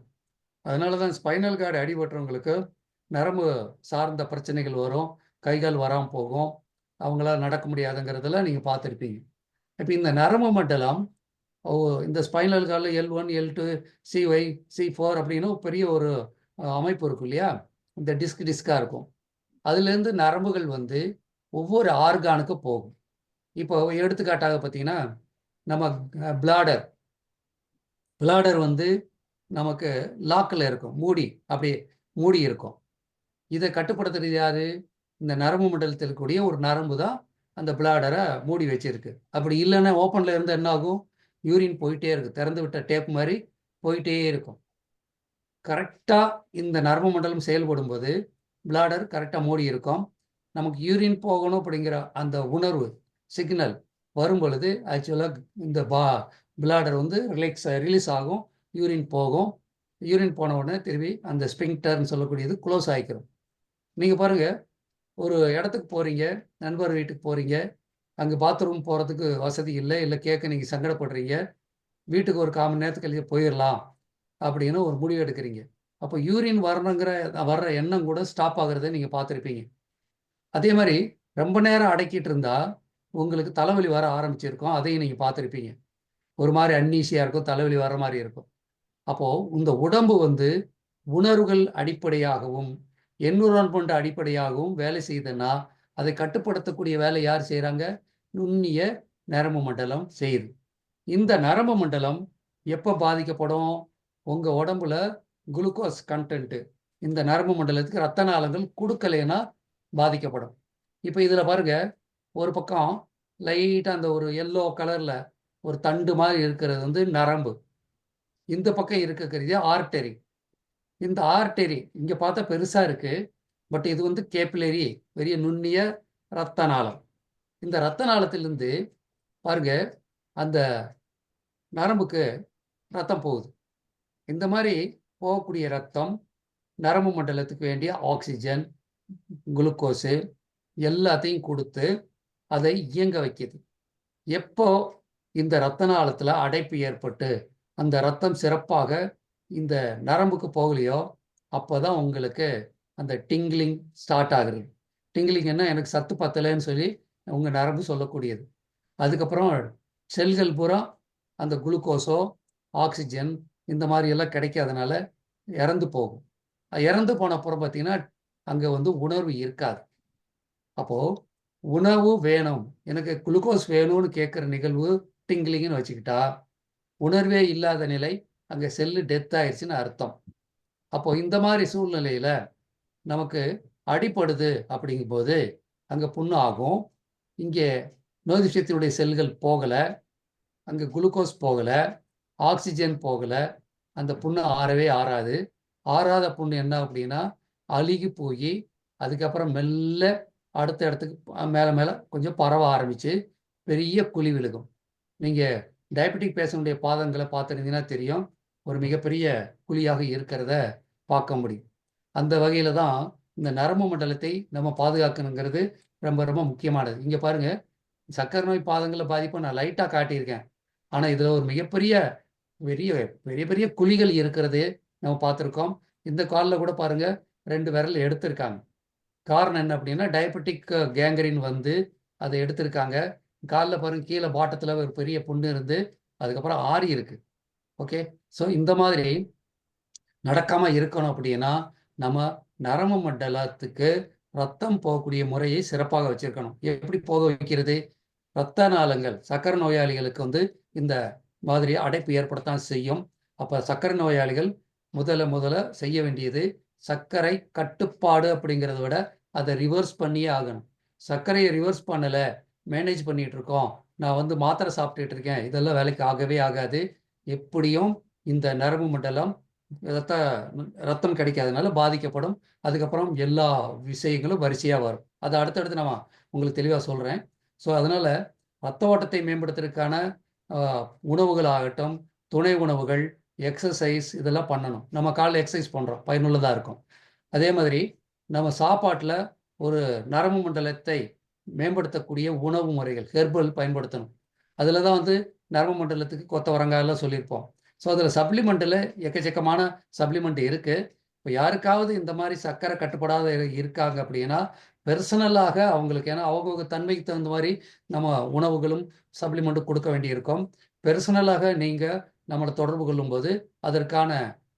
அதனால தான் ஸ்பைனல் கார்டு அடிபட்டுறவங்களுக்கு நரம்பு சார்ந்த பிரச்சனைகள் வரும், கைகால் வராமல் போகும், அவங்களால நடக்க முடியாதுங்கிறதெல்லாம் நீங்கள் பார்த்துருப்பீங்க. இப்போ இந்த நரம்பு மண்டலம் இந்த ஸ்பைனல் கார்டில் L1, L2, CY, C4 அப்படின்னு பெரிய ஒரு அமைப்பு இருக்கும் இல்லையா, இந்த டிஸ்காக இருக்கும். அதுலேருந்து நரம்புகள் வந்து ஒவ்வொரு ஆர்கானுக்கு போகும். இப்போ எடுத்துக்காட்டாக பார்த்தீங்கன்னா நம்ம பிளாடர் வந்து நமக்கு லாக்கில் இருக்கும், அப்படியே மூடி இருக்கும். இதை கட்டுப்படுத்துறது யாரு? இந்த நரம்பு மண்டலத்தில் இருக்கக்கூடிய ஒரு நரம்பு தான் அந்த பிளாடரை மூடி வச்சிருக்கு. அப்படி இல்லைன்னா ஓப்பனில் இருந்தால் என்ன ஆகும்? யூரின் போயிட்டே இருக்கும், திறந்து விட்ட டேப் மாதிரி போயிட்டே இருக்கும். கரெக்டாக இந்த நரம்பு மண்டலம் செயல்படும் போது பிளாடர் கரெக்டாக மூடி இருக்கும். நமக்கு யூரின் போகணும் அப்படிங்கிற அந்த உணர்வு சிக்னல் வரும் பொழுது ஆக்சுவலாக இந்த பிளாடர் வந்து ரிலீஸ் ஆகும், யூரின் போகும். யூரின் போன உடனே திரும்பி அந்த ஸ்பிங்டர்னு சொல்லக்கூடியது க்ளோஸ் ஆகிக்கிறோம். நீங்கள் பாருங்கள், ஒரு இடத்துக்கு போகிறீங்க, நண்பர் வீட்டுக்கு போகிறீங்க, அங்கே பாத்ரூம் போகிறதுக்கு வசதி இல்லை கேட்க நீங்கள் சங்கடப்படுறீங்க, வீட்டுக்கு ஒரு 1/4 மணி நேரத்துக்கு கழிச்சு போயிடலாம் அப்படின்னு ஒரு முடிவு எடுக்கிறீங்க. அப்போ யூரின் வர்ற எண்ணம் கூட ஸ்டாப் ஆகுறதை நீங்கள் பார்த்துருப்பீங்க. அதே மாதிரி ரொம்ப நேரம் அடக்கிட்டு இருந்தால் உங்களுக்கு தலைவலி வர ஆரம்பிச்சிருக்கும், அதையும் நீங்கள் பார்த்துருப்பீங்க. ஒரு மாதிரி அன்னீசியாக இருக்கும், தலைவலி வர மாதிரி இருக்கும். அப்போது இந்த உடம்பு வந்து உணர்வுகள் அடிப்படையாகவும் என்விரான்மெண்ட் அடிப்படையாகவும் வேலை செய்யுதுன்னா அதை கட்டுப்படுத்தக்கூடிய வேலை யார் செய்கிறாங்க? நுண்ணிய நரம்பு மண்டலம் செய்யுது. இந்த நரம்பு மண்டலம் எப்போ பாதிக்கப்படும்? உங்கள் உடம்புல குளுக்கோஸ் கண்டென்ட்டு இந்த நரம்பு மண்டலத்துக்கு ரத்த நாளங்கள் கொடுக்கலைன்னா பாதிக்கப்படும். இப்போ இதில் பாருங்க, ஒரு பக்கம் லைட்டாக அந்த ஒரு எல்லோ கலரில் ஒரு தண்டு மாதிரி இருக்கிறது வந்து நரம்பு, இந்த பக்கம் இருக்கிறது ஆர்டரி. இந்த ஆர்டரி இங்கே பார்த்தா பெருசாக இருக்குது, பட் இது வந்து கேபிலரி, பெரிய நுண்ணிய இரத்த நாளம். இந்த இரத்த நாளத்திலிருந்து பாருங்க அந்த நரம்புக்கு ரத்தம் போகுது. இந்த மாதிரி போகக்கூடிய ரத்தம் நரம்பு மண்டலத்துக்கு வேண்டிய ஆக்சிஜன், குளுக்கோஸு எல்லாத்தையும் கொடுத்து அதை இயங்க வைக்கிது. எப்போ இந்த இரத்த நாளத்தில் அடைப்பு ஏற்பட்டு அந்த ரத்தம் சிறப்பாக இந்த நரம்புக்கு போகலையோ அப்போ தான் உங்களுக்கு அந்த டிங்கிலிங் ஸ்டார்ட் ஆகுது. டிங்கிலிங் என்ன, எனக்கு சத்து பத்தலைன்னு சொல்லி உங்கள் நரம்பு சொல்லக்கூடியது. அதுக்கப்புறம் செல்கள் பூரா அந்த குளுக்கோஸோ ஆக்சிஜன் இந்த மாதிரி எல்லாம் கிடைக்காதனால இறந்து போகும். இறந்து போன அப்புறம் பார்த்தீங்கன்னா அங்கே வந்து உணர்வு இருக்காது. அப்போது உணவு வேணும், எனக்கு குளுக்கோஸ் வேணும்னு கேட்குற நிகழ்வு டிங்கிலிங்னு வச்சுக்கிட்டா உணர்வே இல்லாத நிலை, அங்கே செல்லு டெத் ஆயிடுச்சுன்னு அர்த்தம். அப்போ இந்த மாதிரி சூழ்நிலையில் நமக்கு அடிப்படுது அப்படிங்கும்போது அங்கே புண்ணு ஆகும். இங்கே நோய் விஷயத்தினுடைய செல்கள் போகலை, அங்கே குளுக்கோஸ் போகலை, ஆக்சிஜன் போகலை, அந்த புண்ணு ஆறவே ஆறாது. ஆறாத புண்ணு என்ன அப்படின்னா அழுகி போய் அதுக்கப்புறம் மெல்ல அடுத்த இடத்துக்கு மேலே மேலே கொஞ்சம் பரவ ஆரம்பித்து பெரிய குழி விழுகும். நீங்கள் டயபெட்டிக் பேஷண்ட்டுடைய பாதங்களை பார்த்துருந்தீங்கன்னா தெரியும், ஒரு மிகப்பெரிய குழியாக இருக்கிறத பார்க்க முடியும். அந்த வகையில் தான் இந்த நரம்பு மண்டலத்தை நம்ம பாதுகாக்கணுங்கிறது ரொம்ப ரொம்ப முக்கியமானது. இங்கே பாருங்கள், சர்க்கரை நோய் பாதங்களை பாதிப்பை நான் லைட்டாக காட்டியிருக்கேன். ஆனால் இதில் ஒரு மிகப்பெரிய பெரிய பெரிய பெரிய குழிகள் இருக்கிறது நம்ம பார்த்துருக்கோம். இந்த காலில் கூட பாருங்கள் 2 விரல் எடுத்திருக்காங்க. காரணம் என்ன அப்படின்னா டயபெட்டிக் கேங்கரின் வந்து அதை எடுத்திருக்காங்க. காலில் பாருங்கள், கீழே பாட்டத்தில் ஒரு பெரிய புண்ணு இருந்து அதுக்கப்புறம் ஆறி இருக்கு. ஓகே, ஸோ இந்த மாதிரி நடக்காமல் இருக்கணும் அப்படின்னா நம்ம நரம்பு மண்டலத்துக்கு ரத்தம் போகக்கூடிய முறையை சிறப்பாக வச்சிருக்கணும். எப்படி போக வைக்கிறது? இரத்த நாளங்கள் சர்க்கரை நோயாளிகளுக்கு வந்து இந்த மாதிரி அடைப்பு ஏற்படத்தான் செய்யும். அப்போ சர்க்கரை நோயாளிகள் முதல்ல செய்ய வேண்டியது சர்க்கரை கட்டுப்பாடு அப்படிங்கிறத விட அதை ரிவர்ஸ் பண்ணியே ஆகணும். சர்க்கரையை ரிவர்ஸ் பண்ணலை, மேனேஜ் பண்ணிகிட்டு இருக்கோம், நான் வந்து மாத்திரை சாப்பிட்டுட்டு இருக்கேன், இதெல்லாம் வேலைக்கு ஆகவே ஆகாது. எப்படியும் இந்த நரம்பு மண்டலம் ரத்தம் கிடைக்காதனால பாதிக்கப்படும். அதுக்கப்புறம் எல்லா விஷயங்களும் வரிசையாக வரும். அதை அடுத்தடுத்து நான் உங்களுக்கு தெளிவாக சொல்கிறேன். ஸோ அதனால் ரத்த ஓட்டத்தை மேம்படுத்துறதுக்கான உணவுகள் ஆகட்டும், துணை உணவுகள், எக்ஸசைஸ் இதெல்லாம் பண்ணணும். நம்ம காலையில் எக்ஸசைஸ் பண்ணுறோம், பயனுள்ளதாக இருக்கும். அதே மாதிரி நம்ம சாப்பாட்டில் ஒரு நரம்பு மண்டலத்தை மேம்படுத்தக்கூடிய உணவு முறைகள் ஹெர்பல் பயன்படுத்தணும். அதில் தான் வந்து நரம்பு மண்டலத்துக்கு கொத்தவரங்காயெல்லாம் சொல்லியிருப்போம். ஸோ அதில் சப்ளிமெண்ட்டில் எக்கச்சக்கமான சப்ளிமெண்ட் இருக்குது. இப்போ யாருக்காவது இந்த மாதிரி சர்க்கரை கட்டுப்படாத இருக்காங்க அப்படின்னா பெர்சனலாக அவங்களுக்கு, ஏன்னா அவங்க தன்மைக்கு தகுந்த மாதிரி நம்ம உணவுகளும் சப்ளிமெண்ட்டும் கொடுக்க வேண்டியிருக்கும். பெர்சனலாக நீங்கள் நம்மளை தொடர்பு கொள்ளும்போது அதற்கான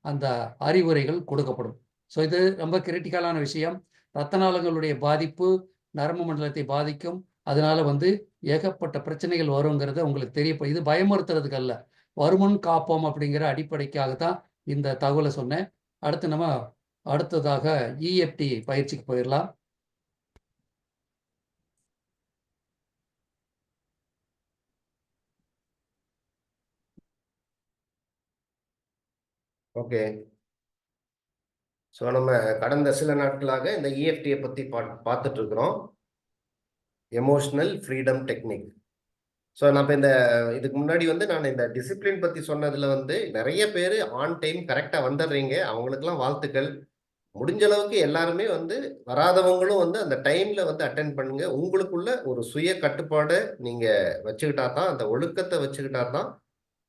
அந்த அறிவுரைகள் கொடுக்கப்படும். ஸோ இது ரொம்ப கிரிட்டிக்கலான விஷயம். இரத்த நாளங்களுடைய பாதிப்பு நரம்பு மண்டலத்தை பாதிக்கும். அதனால வந்து ஏகப்பட்ட பிரச்சனைகள் வருங்கிறத உங்களுக்கு தெரியப்படும். இது பயமுறுத்துறதுக்கு அல்ல, வருமுன் காப்போம் அப்படிங்கிற அடிப்படைக்காக தான் இந்த தகவலை சொன்னேன். அடுத்து நம்ம அடுத்ததாக இஎஃப்டி பயிற்சிக்கு போயிடலாம். ஓகே, ஸோ நம்ம கடந்த சில நாட்களாக இந்த இஎஃப்டியை பற்றி பார்த்துட்டு இருக்கிறோம், எமோஷனல் ஃப்ரீடம் டெக்னிக். ஸோ நம்ம இதுக்கு முன்னாடி வந்து நான் இந்த டிசிப்ளின் பற்றி சொன்னதில் வந்து நிறைய பேர் ஆன் டைம் கரெக்டாக வந்துடுறீங்க, அவங்களுக்கெல்லாம் வாழ்த்துக்கள். முடிஞ்ச அளவுக்கு எல்லாருமே வந்து வராதவங்களும் வந்து அந்த டைமில் வந்து அட்டென்ட் பண்ணுங்க. உங்களுக்குள்ள ஒரு சுய கட்டுப்பாடை நீங்கள் வச்சுக்கிட்டா தான், அந்த ஒழுக்கத்தை வச்சுக்கிட்டா தான்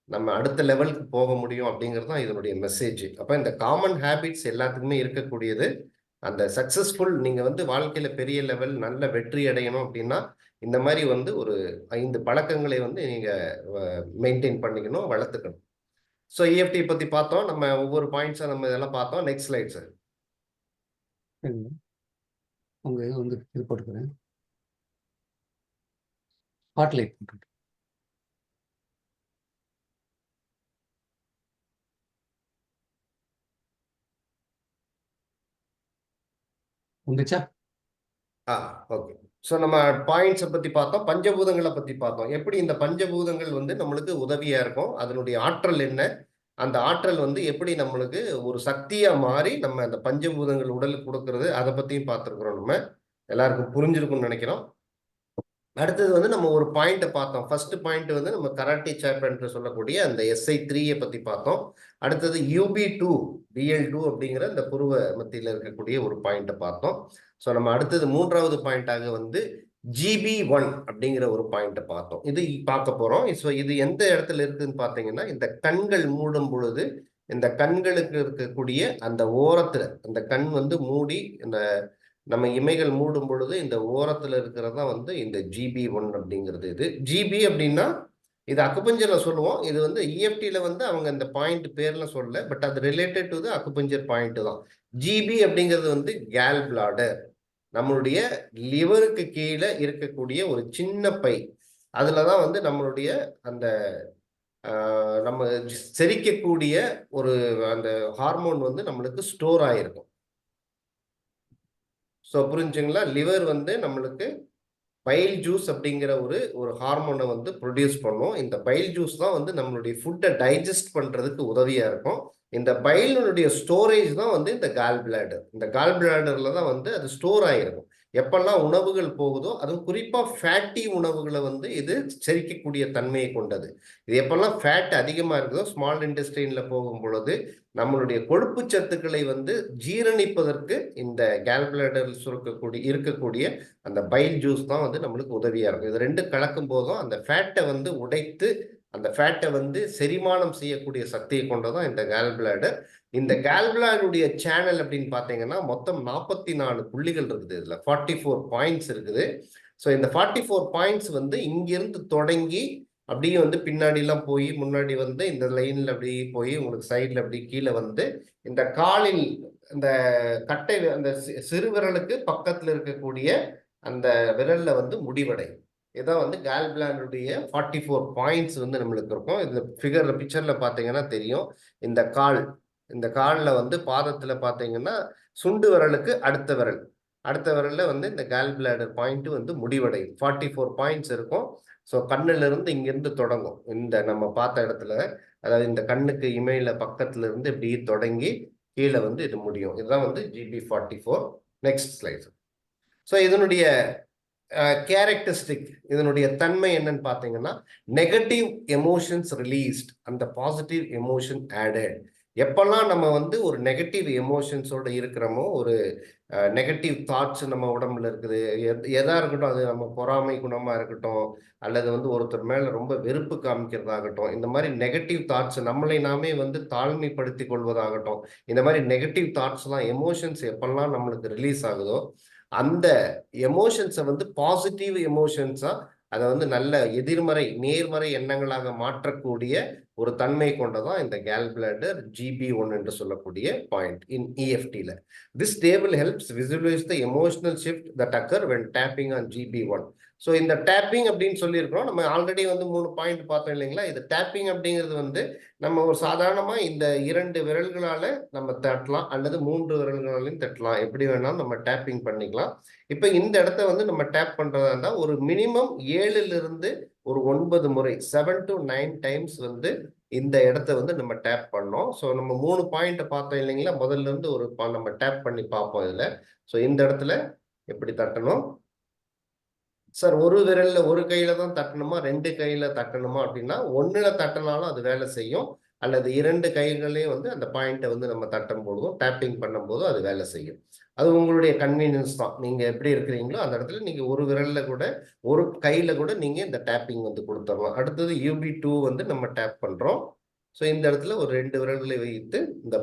நம்ம அடுத்த லெவலுக்கு போக முடியும் அப்படிங்கிறது தான் இதனுடைய மெசேஜ். அப்போ இந்த காமன் ஹேபிட்ஸ் எல்லாத்துக்குமே இருக்கக்கூடியது. அந்த சக்ஸஸ்ஃபுல் நீங்கள் வந்து வாழ்க்கையில் பெரிய லெவல் நல்ல வெற்றி அடையணும் அப்படின்னா இந்த மாதிரி வந்து ஒரு 5 பழக்கங்களை வந்து நீங்கள் மெயின்டைன் பண்ணிக்கணும், வளர்த்துக்கணும். ஸோ இஎஃப்டி பற்றி பார்த்தோம், நம்ம ஒவ்வொரு பாயிண்ட்ஸாக நம்ம இதெல்லாம் பார்த்தோம். Next slide sir. உங்க இது வந்து இது போட்டுக்கிறேன், ஸ்பாட்லைட் போட்டு வந்துச்சா? ஓகே. ஸோ நம்ம பாயிண்ட்ஸை பற்றி பார்த்தோம், பஞ்சபூதங்களை பற்றி பார்த்தோம். எப்படி இந்த பஞ்சபூதங்கள் வந்து நம்மளுக்கு உதவியாக இருக்கும், அதனுடைய ஆற்றல் என்ன, அந்த ஆற்றல் வந்து எப்படி நம்மளுக்கு ஒரு சக்தியாக மாறி நம்ம அந்த பஞ்சபூதங்கள் உடலுக்கு கொடுக்கறது, அதை பற்றியும் பார்த்துருக்குறோம். நம்ம எல்லாருக்கும் புரிஞ்சிருக்கும்னு நினைக்கிறோம். அடுத்தது வந்து நம்ம ஒரு பாயிண்ட்டை பார்த்தோம். ஃபர்ஸ்ட் பாயிண்ட் வந்து நம்ம கராட்டே சாப்டர் சொல்லக்கூடிய அந்த SI3 பற்றி பார்த்தோம். அடுத்தது UB2 BL2 அப்படிங்கிற இந்த புருவ மத்தியில் இருக்கக்கூடிய ஒரு பாயிண்ட்டை பார்த்தோம். ஸோ நம்ம அடுத்தது 3வது பாயிண்டாக வந்து GB1 அப்படிங்கிற ஒரு பாயிண்ட்டை பார்த்தோம். இது பார்க்க போகிறோம். ஸோ இது எந்த இடத்துல இருக்குதுன்னு பார்த்தீங்கன்னா, இந்த கண்கள் மூடும் பொழுது இந்த கண்களுக்கு இருக்கக்கூடிய அந்த ஓரத்தில், அந்த கண் வந்து மூடி இந்த நம்ம இமைகள் மூடும் பொழுது இந்த ஓரத்துல இருக்கிறது தான் வந்து இந்த GB1 அப்படிங்கிறது. இது GB அப்படின்னா இது அக்குபஞ்சர்ல சொல்லுவோம். இது வந்து EFTல வந்து அவங்க இந்த பாயிண்ட் பேர்லாம் சொல்லல, பட் அது ரிலேட்டட் டு அக்குபஞ்சர் பாயிண்ட் தான். GB அப்படிங்கிறது வந்து கேல் பிளாடர், நம்மளுடைய லிவருக்கு கீழே இருக்கக்கூடிய ஒரு சின்ன பை. அதுலதான் வந்து நம்மளுடைய அந்த நம்ம செரிக்கக்கூடிய ஒரு அந்த ஹார்மோன் வந்து நம்மளுக்கு ஸ்டோர் ஆயிருக்கும். ஸோ புரிஞ்சுங்களா? லிவர் வந்து நம்மளுக்கு பைல் ஜூஸ் அப்படிங்கிற ஒரு ஹார்மோனை வந்து ப்ரொடியூஸ் பண்ணும். இந்த பைல் ஜூஸ் தான் வந்து நம்மளுடைய ஃபுட்டை டைஜஸ்ட் பண்றதுக்கு உதவியா இருக்கும். இந்த பைலினுடைய ஸ்டோரேஜ் தான் வந்து இந்த கால் பிளாடர். இந்த கால் பிளாடர்ல தான் வந்து அது ஸ்டோர் ஆகிருக்கும். எப்பெல்லாம் உணவுகள் போகுதோ, அதுவும் குறிப்பா ஃபேட்டி உணவுகளை வந்து இது செரிக்கக்கூடிய தன்மையை கொண்டது. இது எப்பெல்லாம் ஃபேட் அதிகமா இருக்குதோ, ஸ்மால் இன்டெஸ்டைன்ல போகும் பொழுது நம்மளுடைய கொழுப்பு சத்துக்களை வந்து ஜீரணிப்பதற்கு இந்த கால் பிளாடர் இருக்கக்கூடிய அந்த பைல் ஜூஸ் தான் வந்து நம்மளுக்கு உதவியா இருக்கும். இது ரெண்டு கலக்கும் போதும் அந்த ஃபேட்டை வந்து உடைத்து அந்த ஃபேட்டை வந்து செரிமானம் செய்யக்கூடிய சக்தியை கொண்டதான் இந்த கால் பிளாடர். இந்த கால் பிளாடருடைய சேனல் அப்படின்னு பார்த்தீங்கன்னா மொத்தம் 44 புள்ளிகள் இருக்குது. இதுல 44 பாயிண்ட்ஸ் இருக்குது. ஸோ இந்த 44 பாயிண்ட்ஸ் வந்து இங்கிருந்து தொடங்கி அப்படியே வந்து பின்னாடிலாம் போய் முன்னாடி வந்து இந்த லைன்ல அப்படி போய் உங்களுக்கு சைட்ல அப்படி கீழே வந்து இந்த காலில் இந்த கட்டை அந்த சிறு விரலுக்கு பக்கத்துல இருக்கக்கூடிய அந்த விரல்ல வந்து முடிவடையும். இதான் வந்து கால் பிளாடருடைய 44 பாயிண்ட்ஸ் வந்து நம்மளுக்கு இருக்கும். இந்த ஃபிகர்ல பிக்சர்ல பார்த்தீங்கன்னா தெரியும். இந்த காலில் வந்து பாதத்துல பார்த்தீங்கன்னா சுண்டு விரலுக்கு அடுத்த விரல்ல வந்து இந்த கால் பிளாடர் பாயிண்ட் வந்து முடிவடையும். 44 பாயிண்ட்ஸ் இருக்கும். ஸோ கண்ணுல இருந்து இங்கிருந்து தொடங்கும். இந்த நம்ம பார்த்த இடத்துல, அதாவது இந்த கண்ணுக்கு இமையில பக்கத்துல இருந்து இப்படி தொடங்கி கீழே வந்து இது முடியும். இதுதான் வந்து GB44. Next slide. ஸோ இதனுடைய கேரக்டரிஸ்டிக், இதனுடைய தன்மை என்னன்னு பார்த்தீங்கன்னா நெகட்டிவ் எமோஷன்ஸ் ரிலீஸ்ட் அந்த பாசிட்டிவ் எமோஷன் ஆடட். எப்பெல்லாம் நம்ம வந்து ஒரு நெகட்டிவ் எமோஷன்ஸோட இருக்கிறோமோ, ஒரு நெகட்டிவ் தாட்ஸ் நம்ம உடம்புல இருக்குது, எதா இருக்கட்டும், அது நம்ம பொறாமை குணமா இருக்கட்டும், அல்லது வந்து ஒருத்தர் மேல ரொம்ப வெறுப்பு காமிக்கிறதாகட்டும், இந்த மாதிரி நெகட்டிவ் தாட்ஸ் நம்மளை நாமே வந்து தாழ்மைப்படுத்தி கொள்வதாகட்டும், இந்த மாதிரி நெகட்டிவ் தாட்ஸ் தான் எமோஷன்ஸ் எப்பெல்லாம் நம்மளுக்கு ரிலீஸ் ஆகுதோ அந்த எமோஷன்ஸை வந்து பாசிட்டிவ் எமோஷன்ஸா, அதை வந்து நல்ல எதிர்மறை நேர்மறை எண்ணங்களாக மாற்றக்கூடிய ஒரு தன்மை கொண்டதான் இந்த கால் பிளாடர் GB1 என்று சொல்லக்கூடிய பாயிண்ட் இன் EFTல. This table helps visualize the emotional shift that occur when tapping on GB1. So இந்த டேப்பிங் அப்படின்னு சொல்லியிருக்கிறோம். நம்ம ஆல்ரெடி வந்து 3 பாயிண்ட் பார்த்தோம் இல்லைங்களா? இது டேப்பிங் அப்படிங்கிறது வந்து நம்ம ஒரு சாதாரணமாக இந்த 2 விரல்களால நம்ம தட்டலாம், அல்லது 3 விரல்களாலையும் தட்டலாம். எப்படி வேணாலும் நம்ம டேப்பிங் பண்ணிக்கலாம். இப்போ இந்த இடத்த வந்து நம்ம டேப் பண்ணுறதா இருந்தால் ஒரு மினிமம் 7லிருந்து ஒரு 9 முறை 7 to 9 டைம்ஸ் வந்து இந்த இடத்த வந்து நம்ம டேப் பண்ணோம். ஸோ நம்ம 3 பாயிண்ட் பார்த்தோம் இல்லைங்களா? முதல்ல இருந்து நம்ம டேப் பண்ணி பார்ப்போம் இதில். ஸோ இந்த இடத்துல எப்படி தட்டணும் சார்? ஒரு விரல்ல ஒரு கையில தான் தட்டணுமா, 2 கையில தட்டணுமா அப்படின்னா, 1ல தட்டினாலும் அது வேலை செய்யும், அல்லது 2 கைகளையும் வந்து அந்த பாயிண்ட்டை வந்து நம்ம தட்டும் பொழுதும் டேப்பிங் பண்ணும் போதும் அது வேலை செய்யும். அது உங்களுடைய கன்வீனியன்ஸ் தான். நீங்க எப்படி இருக்கிறீங்களோ அந்த இடத்துல நீங்க ஒரு விரல்ல கூட ஒரு கையில கூட நீங்க இந்த டேப்பிங் வந்து கொடுத்துடலாம். அடுத்தது UB2 வந்து நம்ம டேப் பண்றோம். ஸோ இந்த இடத்துல ஒரு 2 விரல்களை வைத்து இந்த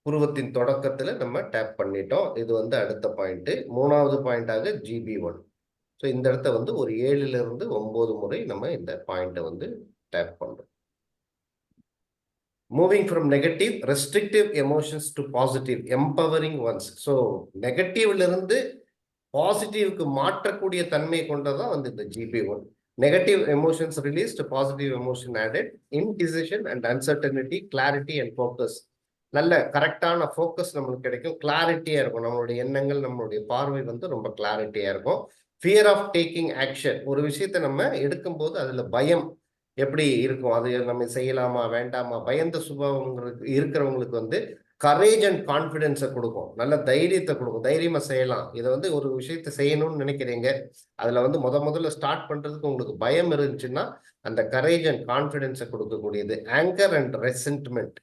புருவத்தின் தொடக்கத்துல நம்ம டேப் பண்ணிட்டோம். இது வந்து அடுத்த பாயிண்ட். 3வது பாயிண்டாக GB1. ஸோ இந்த இடத்த வந்து ஒரு 7லிருந்து 9 முறை நம்ம இந்த பாயிண்ட்டை வந்து டேப் பண்றோம். Moving from negative restrictive emotions to positive empowering ones. So நெகட்டிவ்ல இருந்து பாசிட்டிவ்க்கு மாற்றக்கூடிய தன்மை கொண்டதான் வந்து இந்த GB1. Negative emotions released, positive emotion added, indecision and uncertainty, clarity and focus. நல்ல கரெக்டான ஃபோக்கஸ் நம்மளுக்கு கிடைக்கும், கிளாரிட்டியா இருக்கும். நம்மளுடைய எண்ணங்கள், நம்மளுடைய பார்வை வந்து ரொம்ப கிளாரிட்டியா இருக்கும். Fear of taking action. ஒரு விஷயத்தை நம்ம எடுக்கும்போது அதுல பயம் எப்படி இருக்கும், அது நம்ம செய்யலாமா வேண்டாமா, பயந்த சுபாவம் இருக்கிறவங்களுக்கு வந்து கரேஜ் அண்ட் கான்ஃபிடென்ஸை கொடுக்கும், நல்ல தைரியத்தை கொடுக்கும், தைரியமா செய்யலாம். இதை வந்து ஒரு விஷயத்தை செய்யணும்னு நினைக்கிறீங்க, அதுல வந்து முதல்ல ஸ்டார்ட் பண்றதுக்கு உங்களுக்கு பயம் இருந்துச்சுன்னா அந்த கரேஜ் அண்ட் கான்ஃபிடென்ஸை கொடுக்கக்கூடியது. Anger and resentment.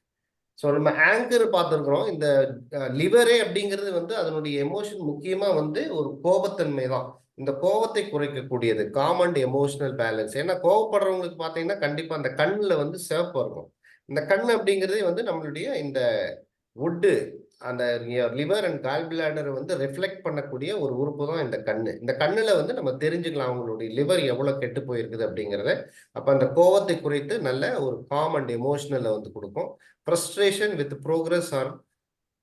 ஸோ நம்ம ஆங்கர் பார்த்துருக்குறோம். இந்த லிவரே அப்படிங்கிறது வந்து அதனுடைய எமோஷன் முக்கியமா வந்து ஒரு கோபத்தன்மை தான். இந்த கோபத்தை குறைக்கக்கூடியது காமன் எமோஷனல் பேலன்ஸ். ஏன்னா கோபப்படுறவங்களுக்கு பார்த்தீங்கன்னா கண்டிப்பா அந்த கண்ணில் வந்து சிவப்பு இருக்கும். இந்த கண் அப்படிங்கிறதே வந்து நம்மளுடைய இந்த வுட்டு அந்த லிவர் அண்ட் கால் பிளாடர் வந்து ரிஃப்ளெக்ட் பண்ணக்கூடிய ஒரு உறுப்பு தான் இந்த கண்ணு. இந்த கண்ணுல வந்து நம்ம தெரிஞ்சுக்கலாம் அவங்களுடைய லிவர் எவ்வளவு கெட்டு போயிருக்குது அப்படிங்கிறத. அப்ப அந்த கோவத்தை குறைத்து நல்ல ஒரு காம் அண்ட் எமோஷனலை வந்து கொடுக்கும். Frustration with progress or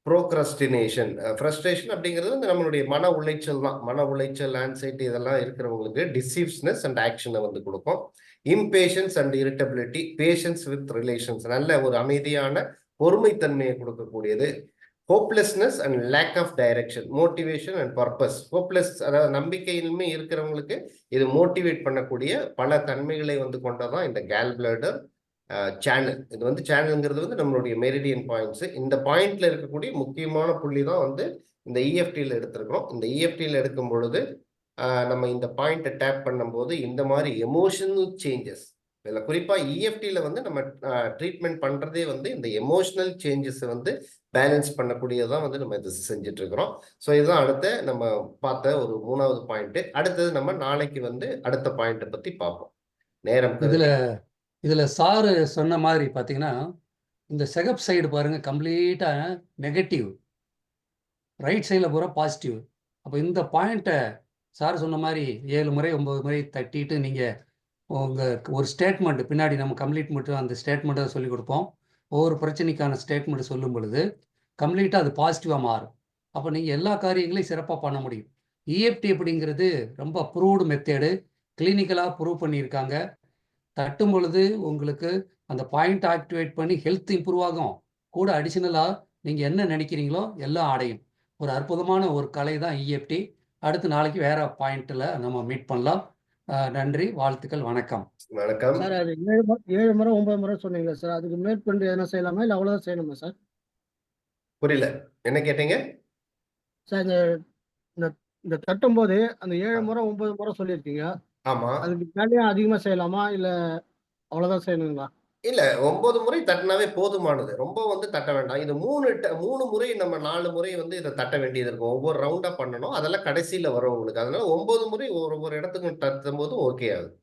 procrastination. Frustration அப்படிங்கிறது வந்து நம்மளுடைய மன உளைச்சல் தான். மன உளைச்சல், ஆன்சைட்டி இதெல்லாம் இருக்கிறவங்களுக்கு டிசீவ்ஸ்னஸ் அண்ட் ஆக்ஷனை வந்து கொடுக்கும். Impatience and irritability, patience with relations, நல்ல ஒரு அமைதியான பொறுமைத்தன்மையை கொடுக்கக்கூடியது. Hopelessness and lack of direction, motivation and purpose. Hopeless அதாவது நம்பிக்கையின்மை இருக்கிறவங்களுக்கு இது மோட்டிவேட் பண்ணக்கூடிய பல தன்மைகளை வந்து கொண்டதான் இந்த கேல் பிளாடர் சேனல். இது வந்து சேனல்ங்கிறது வந்து நம்மளுடைய மெரிடியன் பாயிண்ட்ஸ். இந்த பாயிண்ட்ல இருக்கக்கூடிய முக்கியமான புள்ளி தான் வந்து இந்த இஎஃப்டியில் எடுத்திருக்கிறோம். இந்த இஎஃப்டியில் எடுக்கும் பொழுது நம்ம இந்த பாயிண்ட்டை டேப் பண்ணும்போது இந்த மாதிரி எமோஷனல் சேஞ்சஸ், இதில் குறிப்பாக இஎஃப்டியில் வந்து நம்ம ட்ரீட்மெண்ட் பண்ணுறதே வந்து இந்த எமோஷனல் சேஞ்சஸ் வந்து பேலன்ஸ் பண்ணக்கூடியதான் வந்து நம்ம இது செஞ்சுட்டு இருக்கிறோம். ஸோ இதுதான் அடுத்த நம்ம பார்த்த ஒரு 3வது பாயிண்ட். அடுத்தது நம்ம நாளைக்கு வந்து அடுத்த பாயிண்ட்டை பற்றி பார்ப்போம். நேரம் இதில் சாரு சொன்ன மாதிரி பார்த்தீங்கன்னா, இந்த செகப் சைடு பாருங்க கம்ப்ளீட்டாக நெகட்டிவ், ரைட் சைடில் பூரா பாசிட்டிவ். அப்போ இந்த பாயிண்ட்டை சார் சொன்ன மாதிரி 7 முறை 9 முறை தட்டிட்டு நீங்கள் உங்கள் ஒரு ஸ்டேட்மெண்ட் பின்னாடி நம்ம கம்ப்ளீட் மட்டும் அந்த ஸ்டேட்மெண்ட்டை சொல்லிக் கொடுப்போம். ஒவ்வொரு பிரச்சனைக்கான ஸ்டேட்மெண்ட் சொல்லும் பொழுது கம்ப்ளீட்டாக அது பாசிட்டிவாக மாறும். அப்போ நீங்கள் எல்லா காரியங்களையும் சிறப்பாக பண்ண முடியும். இஎஃப்டி அப்படிங்கிறது ரொம்ப ப்ரூவ்டு மெத்தேடு, கிளினிக்கலாக ப்ரூவ் பண்ணியிருக்காங்க. தட்டும் பொழுது உங்களுக்கு அந்த பாயிண்ட் ஆக்டிவேட் பண்ணி ஹெல்த் இம்ப்ரூவ் ஆகும். கூட அடிஷ்னலாக நீங்கள் என்ன நினைக்கிறீங்களோ எல்லாம் அடையும். ஒரு அற்புதமான ஒரு கலை தான் இஎஃப்டி. அடுத்து நாளைக்கு வேற பாயிண்ட்டில் நம்ம மீட் பண்ணலாம். நன்றி, வாழ்த்துக்கள், வணக்கம். வணக்கம் சார். அது 7 முறை 9 முறை சொன்னீங்களா சார்? அதுக்கு மேற்கொண்டு எதனா செய்யலாமா இல்லை அவ்வளோதான் செய்யணுமா சார்? புரியல, என்ன கேட்டீங்க சார்? இந்த தட்டும் போது அந்த 7 முறை 9 முறை சொல்லியிருக்கீங்க. ஆமா, அதுக்கு மேலேயும் அதிகமா செய்யலாமா இல்ல அவ்வளவுதான் செய்யணுங்களா? இல்ல 9 முறை தட்டினாவே போதுமானது. ரொம்ப வந்து தட்ட வேண்டாம். இது 3 முறை நம்ம 4 முறை வந்து இதை தட்ட வேண்டியது இருக்கும். ஒவ்வொரு ரவுண்டா பண்ணணும். அதெல்லாம் கடைசியில வரும் உங்களுக்கு. அதனால 9 முறை ஒரு இடத்துக்கு தட்டும் போது ஓகே ஆகுது.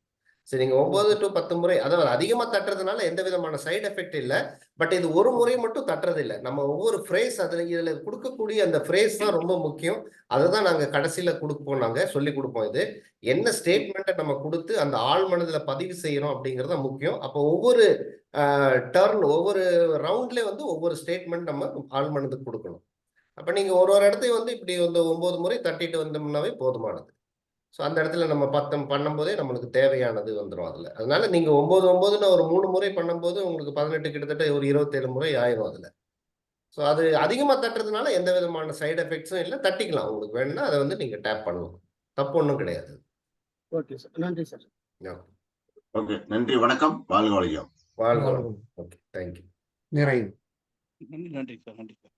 சரி, நீங்க 9 to 10 முறை, அதாவது அதிகமா தட்டுறதுனால எந்த விதமான சைடு எஃபெக்ட் இல்லை. பட் இது ஒரு முறை மட்டும் தட்டுறது இல்லை. நம்ம ஒவ்வொரு ஃப்ரேஸ் இதுல கொடுக்கக்கூடிய அந்த ஃப்ரேஸ் தான் ரொம்ப முக்கியம். அதுதான் நாங்க கடைசியில கொடுப்போம், நாங்க சொல்லி கொடுப்போம். இது என்ன ஸ்டேட்மெண்ட்டை நம்ம கொடுத்து அந்த ஆழ் மனதுல பதிவு செய்யறோம் அப்படிங்கிறது தான் முக்கியம். அப்போ ஒவ்வொரு டர்ன், ஒவ்வொரு ரவுண்ட்ல வந்து ஒவ்வொரு ஸ்டேட்மெண்ட் நம்ம ஆழ் மனதுக்கு கொடுக்கணும். அப்ப நீங்க ஒரு இடத்தையும் வந்து இப்படி வந்து 9 முறை தட்டிட்டு வந்தோம்னாவே போதுமானது. ஸோ அந்த இடத்துல நம்ம 10 பண்ணும்போதே நம்மளுக்கு தேவையானது வந்துடும் அதில். அதனால நீங்கள் 9 ஒரு 3 முறை பண்ணும்போது உங்களுக்கு 18 கிட்டத்தட்ட ஒரு 27 முறை ஆயிரும் அதில். ஸோ அது அதிகமாக தட்டுறதுனால எந்த விதமான சைடு எஃபெக்ட்ஸும் இல்லை. தட்டிக்கலாம், உங்களுக்கு வேணும்னா அதை வந்து நீங்கள் டேப் பண்ணலாம், தப்பு ஒன்றும் கிடையாது. ஓகே சார், நன்றி சார். ஓகே, நன்றி, வணக்கம், வாழ்க வளம். வாழ்க. Okay, thank you. நிறைவு. நன்றி சார்.